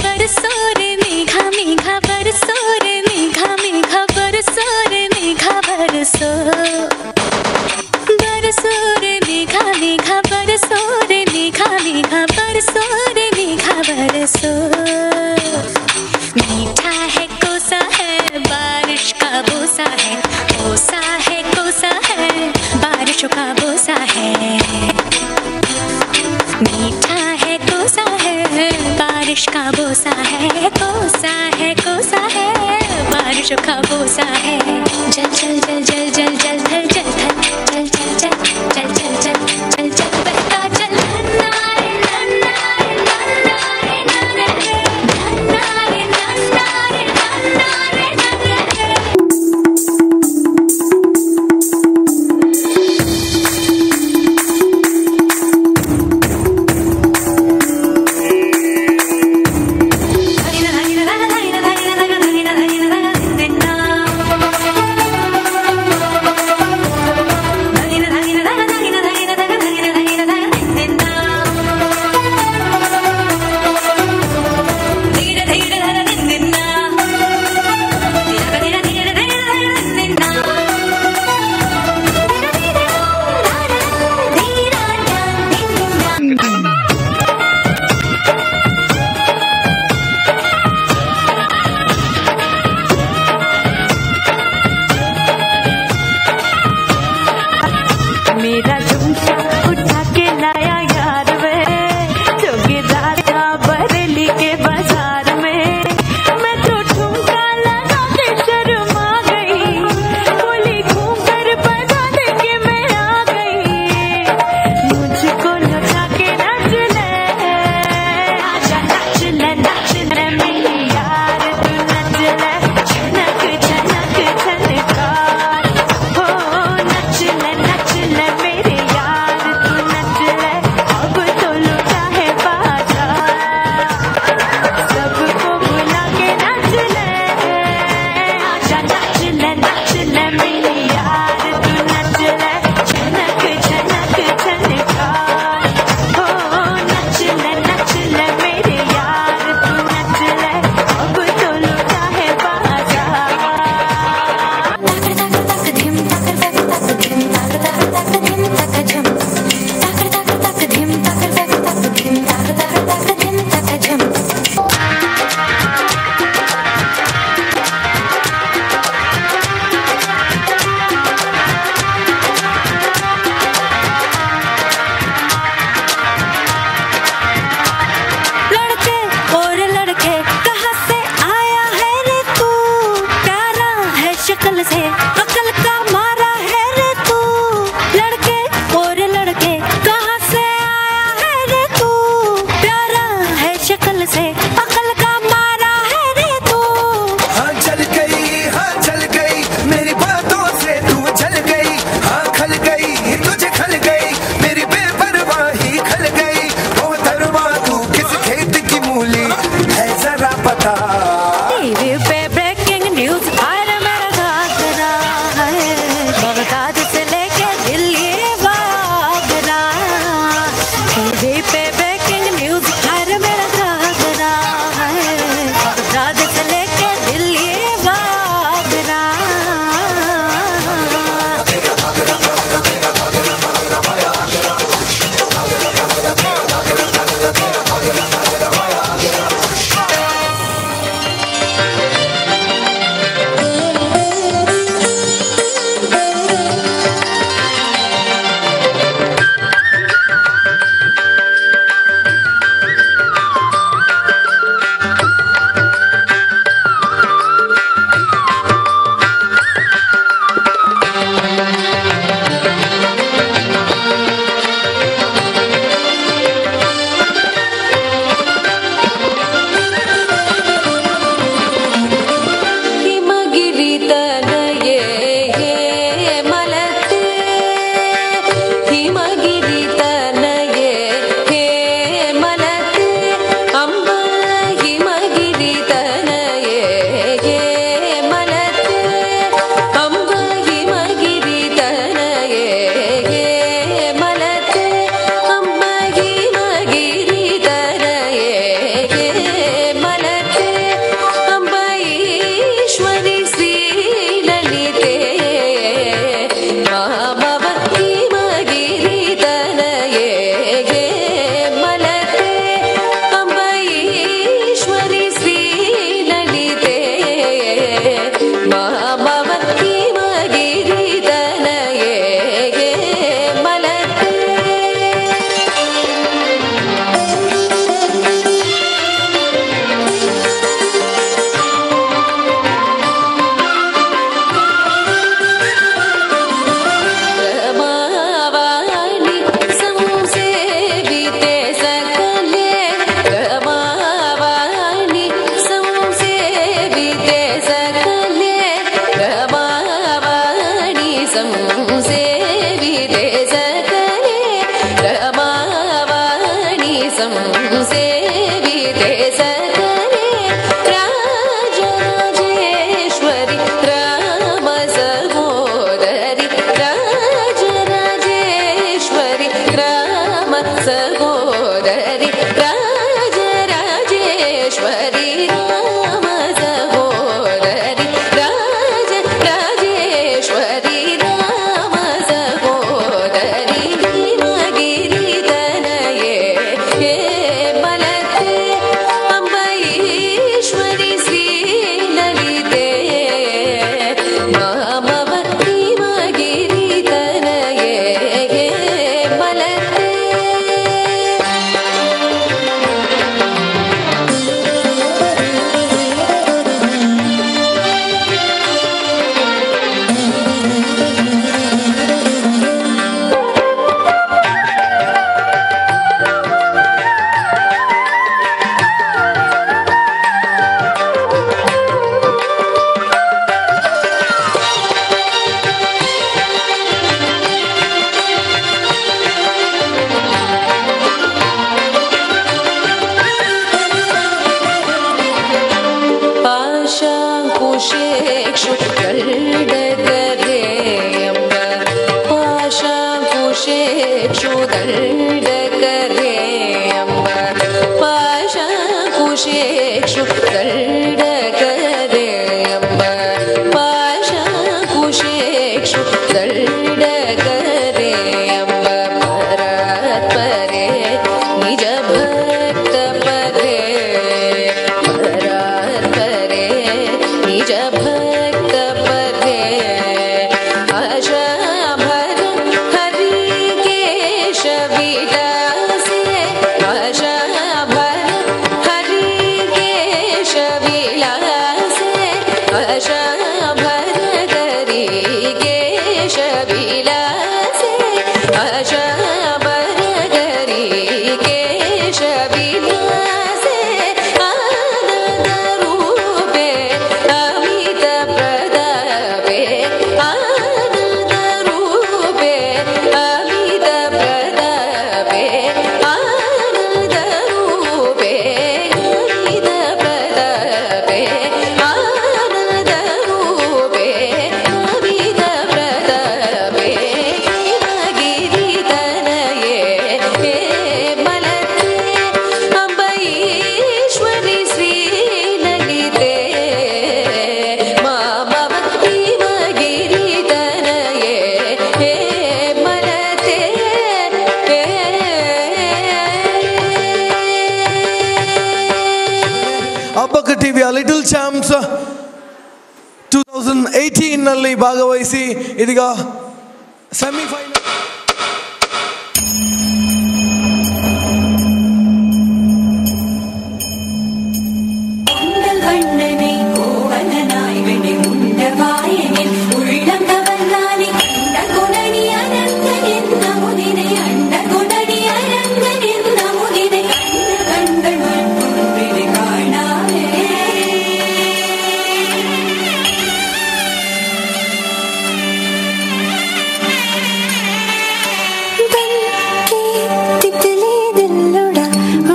बरसो रे मेघा मेघा बरसो रे मेघा मेघा बरसो रे मेघा बरसो बरसो रे मेघा मेघा बरसो रे मेघा मेघा बरसो रे मेघा बरसो मीठा है कोसा है बारिश का बोसा है कोसा है कोसा है बारिशों का बोसा है मीठा है कोसा है बारिश का बोसा है कोसा है कोसा है बारिशों का बोसा है जल जल जल जल जल जल थल जल थल जल जल जल जल जल जल जल जल बहता जल नन्नारे नन्नारे नन्नारे नन्नारे नन्नारे नन्नारे नन्नारे नन्नारे ಕುಶೇಕ್ಷು ದಂಡಕರೆ ಅಂಬ ಪಾಶ ಕುಶೇಕ್ಷು ದಂಡಕರೆ ಅಂಬ ಪಾಶ ಕುಶೇಕ್ಷು ದಂಡಕರೆ ಅಂಬ ಪರಾತ್ಪರೆ ನಿಜ ಭಕ್ತ ಪರೇ ಪರಾತ್ಪರೆ ನಿಜ ಭಕ್ತ ಪರೇ ಆಶಾಭರ ಹರಿಕೇಶ ವಿಲಾಸೆ ಆಶಾಭರ ಹರಿಕೇಶ ವಿಲಾಸೆ ಆಶಾಭರ ಹರಿಕೇಶ ವಿಲಾಸೆ ಆಶಾಭರ ಹರಿಕೇಶ ವಿಲಾಸೆ ಆನಂದ ರೂಪೆ ಅಮಿತ ಪ್ರತಾಪೆ ಆನಂದ ರೂಪೆ ಅಮಿತ ಪ್ರತಾಪೆ ಆನಂದ ರೂಪೆ ಅಮಿತ ಪ್ರತಾಪೆ ಆನಂದ ರೂಪೆ ಅಮಿತ ಪ್ರತಾಪೆ ಗಿರಿತನಯೇ ಮಲತೆ ಅಂಬೈಶ್ವರಿ ಶ್ರೀಲಲಿತೆ ಮಾಮವ ಗಿರಿತನಯೇ ಮಲತೆ ಅಬ್ಬಕ್ಕ ಟಿವಿಯ ಲಿಟಲ್ ಚಾಂಪ್ಸ್ 2018 ನಲ್ಲಿ ಭಾಗವಹಿಸಿ ಇದೀಗ ಸೆಮಿಫೈನಲ್ வண்ணனை கோவலனாய் வெண்ணை உண்ட வாயனில் உள்ளம் கவர்ந்தானே அண்ட கொடனி அரங்கன் என்ன முதினை அண்ட கொடனி அரங்கன் என்ன முதினை கண்ட கண்கள் மண்புன்றினை காணாமே तितली दिल उड़ा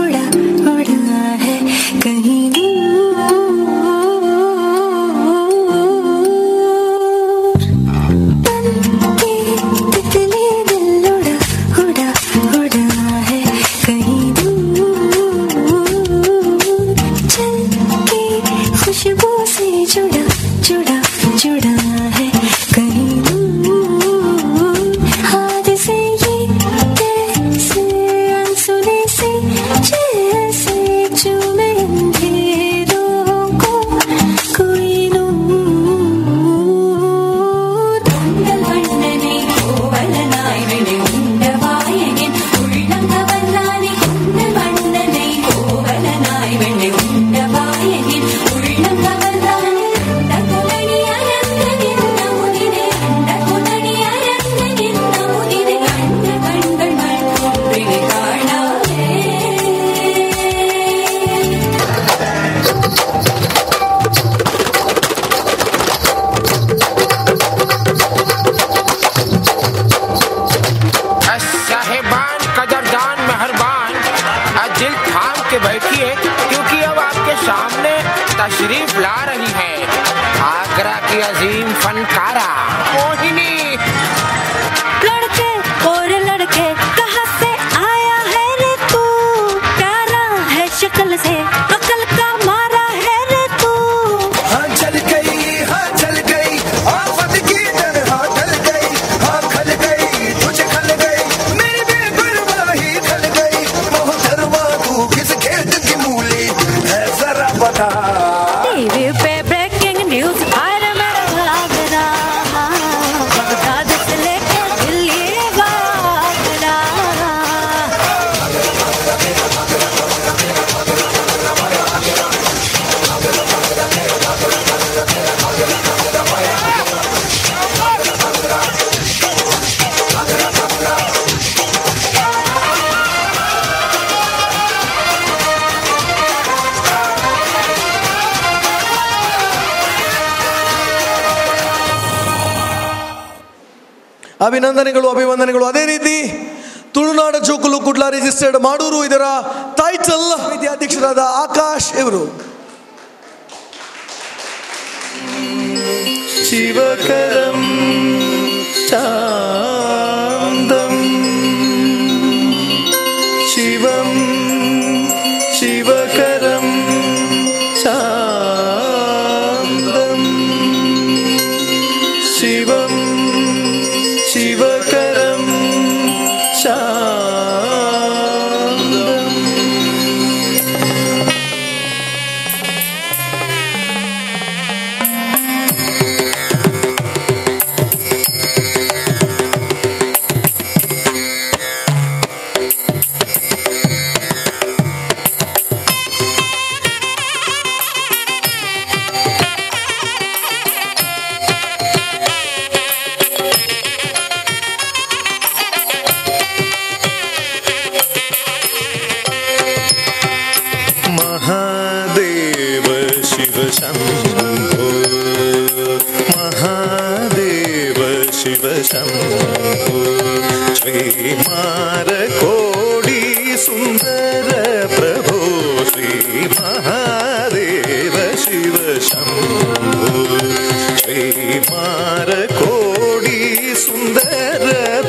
उड़ा उड़ा है कहीं तितली दिल उड़ा उड़ा उड़ा है कहीं चल के खुशबू से जुड़ा जुड़ा जुड़ा है कहीं हाथ से ये कैसे अनसुने से जैसे चूमे अंधेरों को कोई नूर ഉണ്ടൽ വണ്ണനെ കോവലനായി വെണ്ണെ ഉണ്ട വായനിൽ ഉള്ളം കവർന്നാനേ ഉണ്ടൽ വണ്ണനെ കോവലനായി വെണ്ണെ ഉണ്ട വായനിൽ ഉള്ളം കവർന്നാനേ അണ്ട കൊടനി അരങ്ങൻ എന്ന മുതിനെ അണ്ട കൊടനി അരങ്ങൻ എന്ന മുതിനെ കണ്ട കണ്കൾ മൺപുൻറിനെ കാണാതെ साहेबान कदरदान मेहरबान दिल थाम के बैठिए क्योंकि अब आपके सामने तशरीफ ला रही है आगरा की अजीम फनकारा मोहिनी। लड़के और लड़के कहाँ से आया है रे तू प्यारा है शक्ल से अकल का मारा है रे तू हाँ चल गई आफत की तरह ढल गई हाँ खल गई तुझे खल गई मेरी बेपरवाही खल गई मोहतरमा तू किस खेत की मूली है जरा बता टीवी पे ब्रेकिंग न्यूज हर मेरा लग रहा बगदाद से लेके दिल्ली भाग रहा ಅಭಿನಂದನೆಗಳು. ಅದೇ ರೀತಿ ತುಳುನಾಡ ಜೋಕುಲು ಕುಡ್ಲ ರಿಜಿಸ್ಟರ್ಡ್ ಮಾಡೂರು ಇದರ ಟೈಟಲ್ ವಿದ್ಯಾಧ್ಯಕ್ಷರಾದ ಆಕಾಶ್ ಇವರು. ಶಿವಕರಂ ಚಾಂದಂ श्रीमारकोडी सुन्दर प्रभो श्री महादेव शिव शम्भो श्रीमारकोडी सुन्दर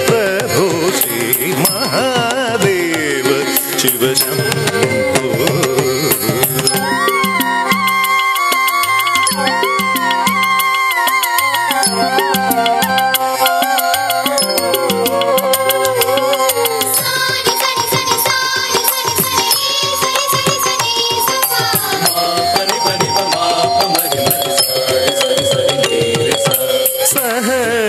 प्रभो श्री महादेव शिव शम्भो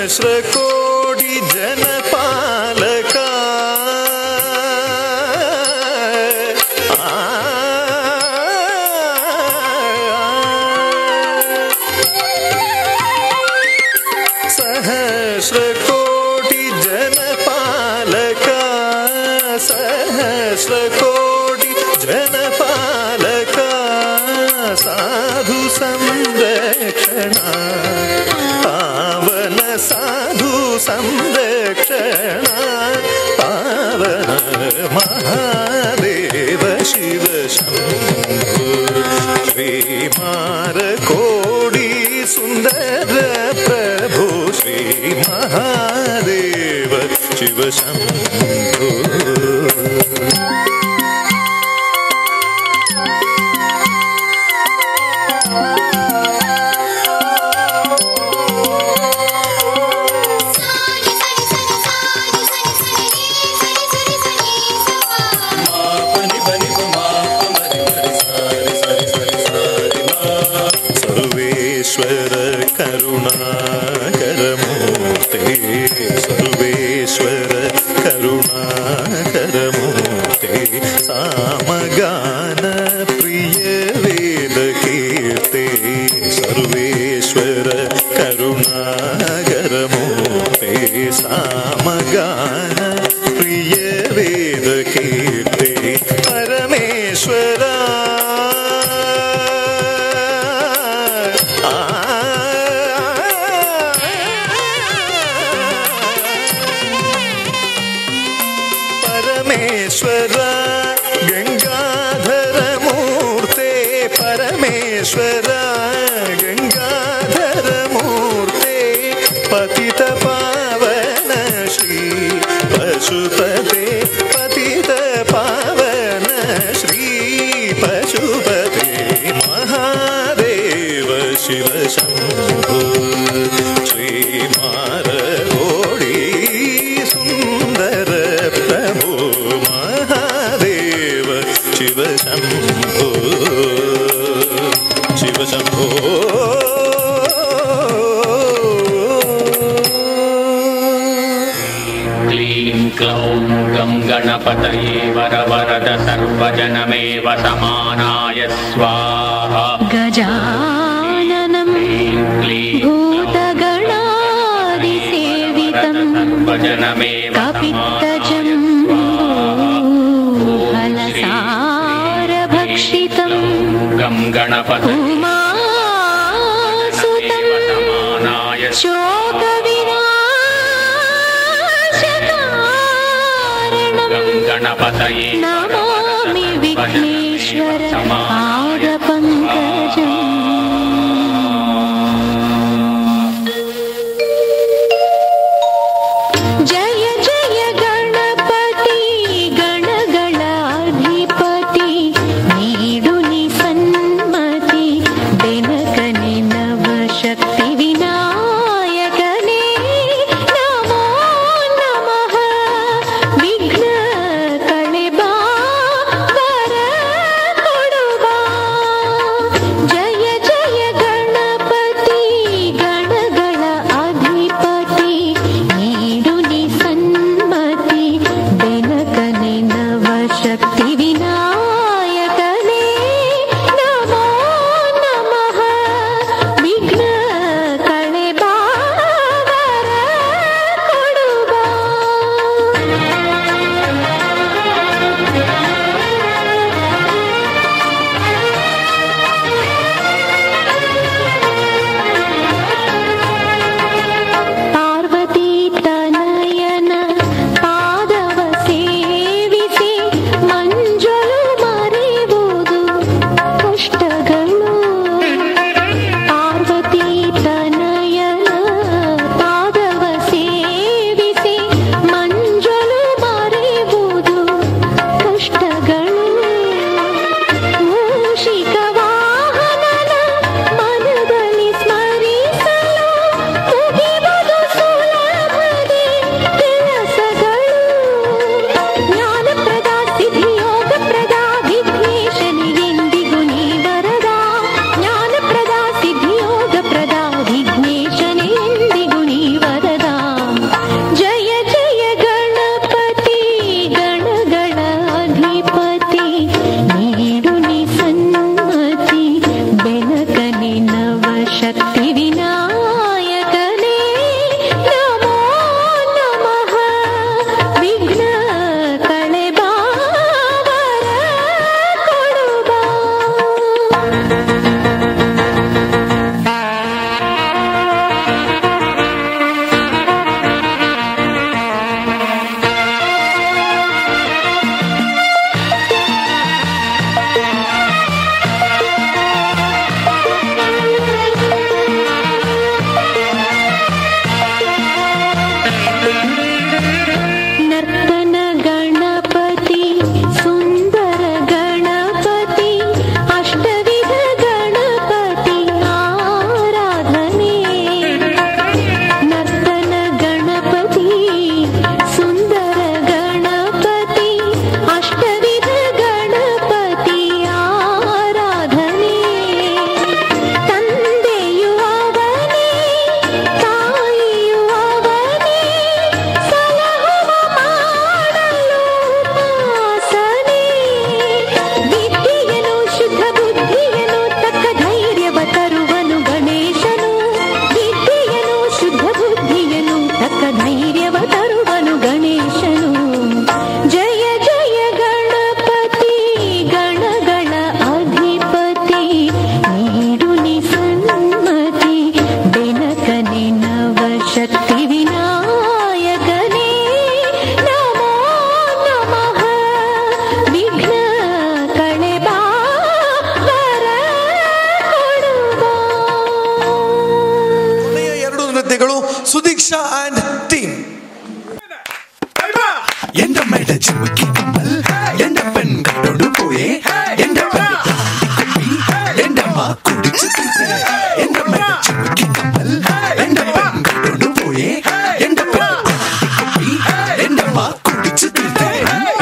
सहस्रकोटि जनपालका सहस्रकोटि जनपालका सहस्रकोटि जनपालका साधु संरक्षणा पावन साधु संरक्षणा पावन महादेव शिव शम्भो श्रीमारकोडी सुन्दर प्रभो श्री महादेव शिव शम्भो सर्वेश्वर करुणाकरमूर्ते सर्वेश्वर करुणाकरमूर्ते सामगान प्रिय वेदकीर्ते सर्वेश्वर करुणाकरमूर्ते सामगान प्रिय वेदकीर्ते परमेश्वरा परमेश्वर गंगाधर मूर्ते परमेश्वर गंगाधर मूर्ते पतित पावन श्री पशुपते पतित पावन श्री पशुपते महादेव शिव शम्भो श्रीमारकोडी सुन्दर प्रभो महादेव शिव शम्भो शिव शम्भो क्लीं क्लौं गं गणपतये वरवरद सर्वजनमेव समानाय स्वाहा गजाननं भूतगणादिसेवितं कपित्तजम्बूफलसारभक्षितं उमासुतं शोकविनाशकारणं नमामि विघ्नेश्वर पादपङ्कजम् जय जय गणपति गणगणाधिपति नीडुनि सन्मति दिनकने नवशक्ति विनायकने नमो नमः विघ्न कळेबा वर कोडुबा എന്റെ മേട ചുമക്കി കമ്മൽ എന്റെ പെൺകട്ടോട് പോയേ എന്റെ എന്റെ അമ്മ കുടിച്ചു എന്റെ മേട ചുമക്കി കമ്മൽ എന്റെ പെൺകട്ടോട് പോയേ എന്റെ എന്റെ അമ്മ കുടിച്ചു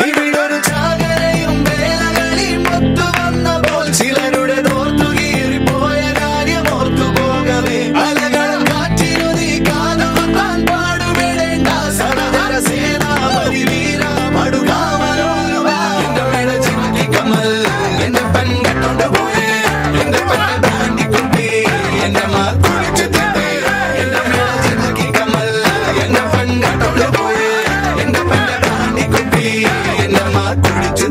ഇവിടൊരു ചാകരയും വേലകളി മൊത്തു വന്നപ്പോൾ ചിലരുടെ തോർത്തു കീറിപ്പോയ കാര്യം ഓർത്തു പോകവേ അലകളും കാറ്റിനുതി കാതുകുത്താൻ പാടുവിടേണ്ട സഹോദര സേനാപതി വീര മടുകാമനോരുവ എന്റെ മേട ചുമക്കി കമ്മൽ എന്റെ പെൺകട്ടോണ്ട് പോയേ എന്റെ പെണ്ണ താണ്ടി കുട്ടി എന്റെ അമ്മ കുടിച്ചു എന്റെ മേട ചുമക്കി കമ്മൽ എന്റെ പെൺകട്ടോണ്ട് പോയേ എന്റെ പെണ്ണ താണ്ടി കുട്ടി എന്റെ അമ്മ കുടിച്ചു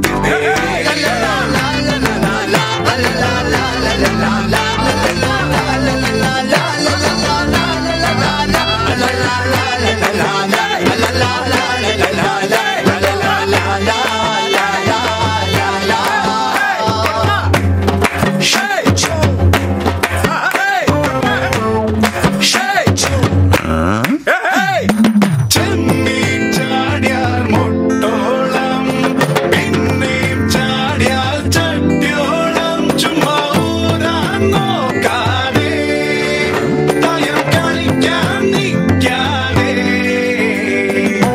ചെമ്മീൻ ചാടിയാൽ മുട്ടോളം പിന്നെയും ചാടിയാൽ ചട്ടിയോളം ചുമ്മാ ഊരാൻ നോക്കാതെ തയം കളിക്കാൻ നിൽക്കാതെ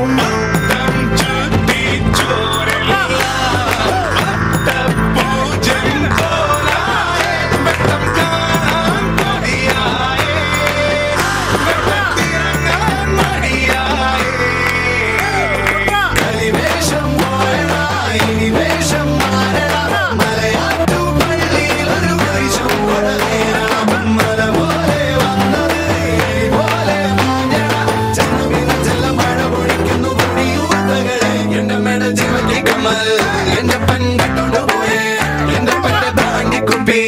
അത്തം ചുറ്റി ചോരല്ല അത്തപ്പൂജൻ പോലായ വെട്ടം കാണാൻ കൊതിയായ വെട്ടത്തിറങ്ങാൻ മടിയായ കളിവേഷം പോയതായി വേഷം മാറണം മലയാറ്റു പള്ളിയിൽ ഒരു വൈശം കൊടനേരം മല പോലെ വന്നത് എലി പോലെ ചെന്നുവിന് ചെല്ല മഴ പൊഴിക്കുന്നു പൊടിയൂത്തകളെ എന്റെ മേട ചുമക്കി കമ്മൽ എന്റെ പെൺകട്ടോണ്ട് പോയേ എന്റെ പെണ്ണ താണ്ടി കുപ്പി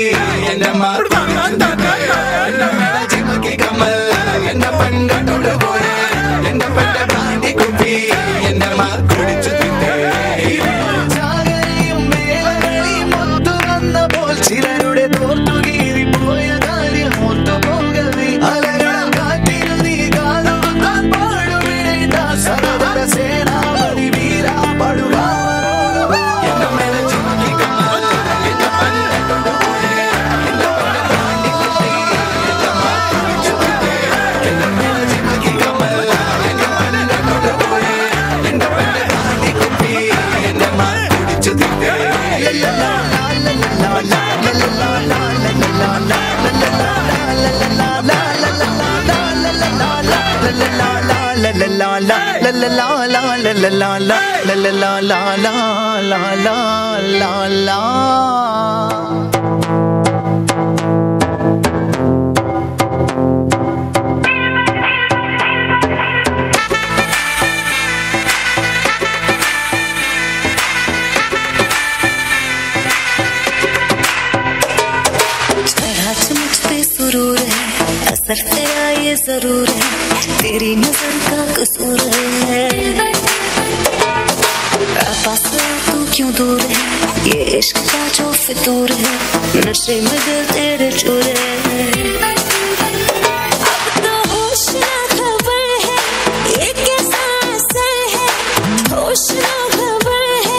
എന്റെ മാർഗം എന്റെ മേട ചുമക്കി കമ്മൽ എന്റെ പെൺകട്ടോണ്ട് പോയേ എന്റെ പെണ്ണ താണ്ടി കുപ്പി എന്റെ മാർ കുടിച്ചു ചാകരയും വേലകളിയും ഒത്തു വന്നപ്പോൾ ചിലരുടെ തോർത്തു കീറിപ്പോയ കാര്യം ഒത്തു പോകവേ അലകളും കാറ്റിനു നീ കാതുകുത്താൻ പാടുവിടേണ്ട സഹോദര സേനാപതി വീര പടുകാമനോരുവ എന്റെ മേല ചുമക്കി കമ്മൽ എന്റെ പെൺകട്ടോണ്ട് പോയേ എന്റെ പെണ്ണ താണ്ടി കുട്ടി എന്റെ മാർ കുടിച്ചു എന്റെ മേല ചുമക്കി കമ്മൽ എന്റെ പെൺകട്ടോണ്ട് പോയേ എന്റെ പെണ്ണ താണ്ടി കുപ്പി എന്റെ മാർ കുടിച്ചു सुरूर है असर तेरा ये जरूर है तेरी नजर का कसूर है पास तू क्यों दूर है ये इश्क का जो फितूर है नशे में दिल तेरे चूर है अब तो होश ना खबर है ये कैसा असर है होश ना खबर है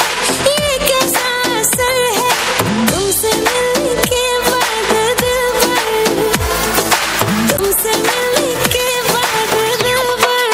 ये कैसा असर है तुमसे मिलने के बाद दिल भर तुमसे मिलने के बाद दिल भर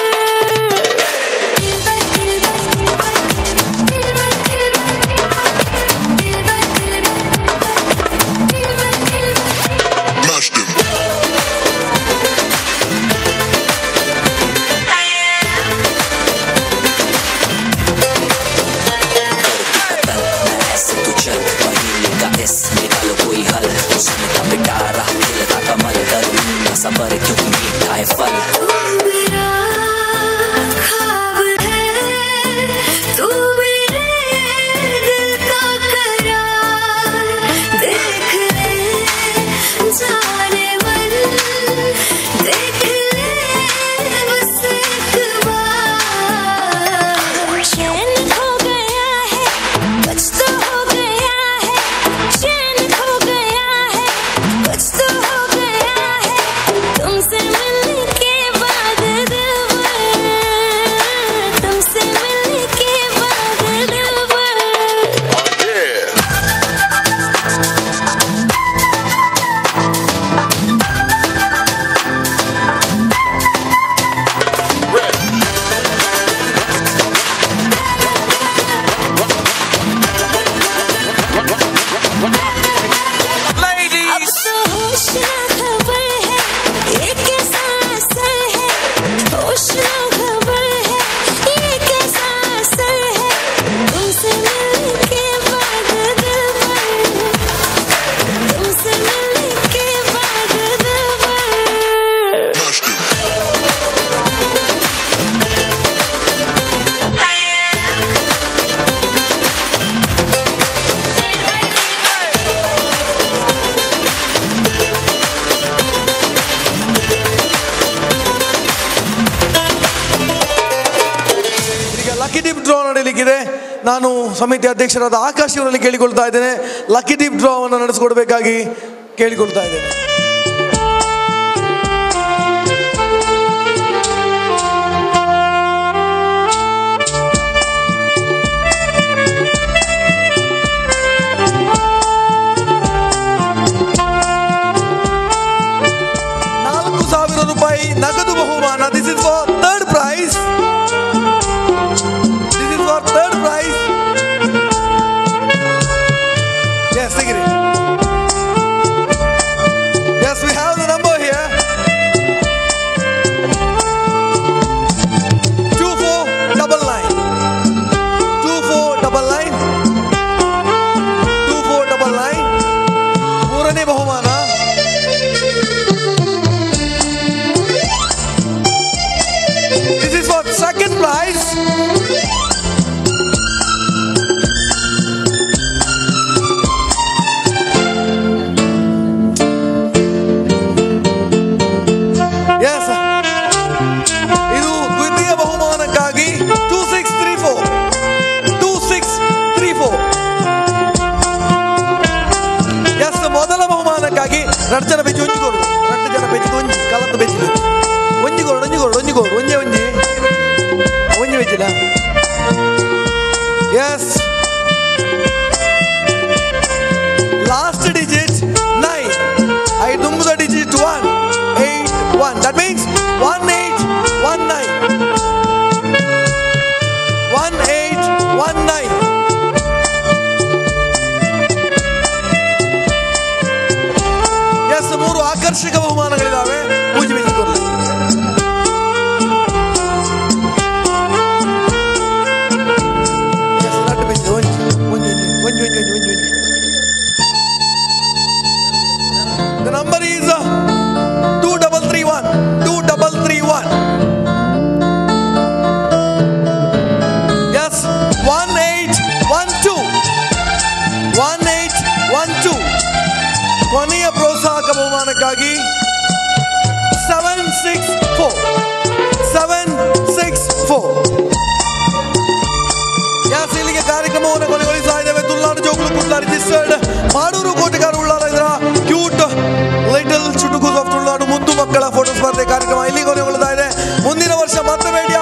ಲಕ್ಕಿ ಡಿಪ್ ಡ್ರಾ ನಡೆಯಲಿಕ್ಕಿದೆ. ನಾನು ಸಮಿತಿ ಅಧ್ಯಕ್ಷರಾದ ಆಕಾಶ್ ಅವರಲ್ಲಿ ಕೇಳಿಕೊಳ್ತಾ ಇದ್ದೇನೆ, ಲಕ್ಕಿ ಡಿಪ್ ಡ್ರಾವನ್ನು ನಡೆಸಿಕೊಡ್ಬೇಕಾಗಿ ಕೇಳಿಕೊಳ್ತಾ ಇದ್ದೇನೆ. ₹4,000 ನಗದು ಬಹುಮಾನ. This is for third prize. Yes, take it. Yes, we have the number here. 2499. 2499. 2499. ಮೂರನೇ ಬಹುಮಾನ. This is for second prize. Yes, ಇದು ದ್ವಿತೀಯ ಬಹುಮಾನಕ್ಕಾಗಿ 2634. ಎಸ್, ಮೊದಲ ಬಹುಮಾನಕ್ಕಾಗಿ ರಡ್ಜನ ಬೆಚ್ಚಿ ಒಂಜಿಗೋಡು, ರಡ್ಡು ಜನ ಬೆಚ್ಚಿ ಒಂಜಿ ಕಲತ್ತು ಬೆಚ್ಚಿ ಒಂಜಿಗೋಡು ಒಂಜಿ ಬೆಚ್ಚಿಲ್ಲ. Yes, last digit 9. ಐ ತುಂಬುದ ಡಿಜಿಟ್ 181. That means 1819. 1819. ಎಸ್, 3 ಆಕರ್ಷಕ ಬಹುಮಾನಗಳಿದ್ದಾವೆ. ಪೂಜೆ ಬೆಚ್ಚಿಕೊಳ್ಳಿ. The number is 2331. 2331. Yes, 1812. 1812. ಕೊನೆಯ ಪ್ರೋತ್ಸಾಹಕ ಬಹುಮಾನಕ್ಕಾಗಿ 764. 764. ಯಾಸ್, ಇಲ್ಲಿಗೆ ಕಾರ್ಯಕ್ರಮವನ್ನು ಕೊನೆಗೊಳಿಸ್ತಾ ಇದ್ದೇವೆ. ತುಳುನಾಡು ಜೋಗುಳು ಕುಟ್ಲ ರಿಜಿಸ್ಟರ್ಡ್ ಮಾಡೂರು ಕೋಟೆಗಾರ ಉಳ್ಳಾರ ಇದರ ಕ್ಯೂಟ್ ಲಿಟಲ್ ಚುಟುಕುಸ್ ಆಫ್ ತುಳುನಾಡು ಮುದ್ದು ಮಕ್ಕಳ ಫೋಟೋ ಸ್ಪರ್ಧೆ ಕಾರ್ಯಕ್ರಮ ಇಲ್ಲಿ ಕೊನೆಗೊಳ್ಳುತ್ತಾ ಇದೆ. ಮುಂದಿನ ವರ್ಷ ಮತ್ತೆ ಭೇಟಿ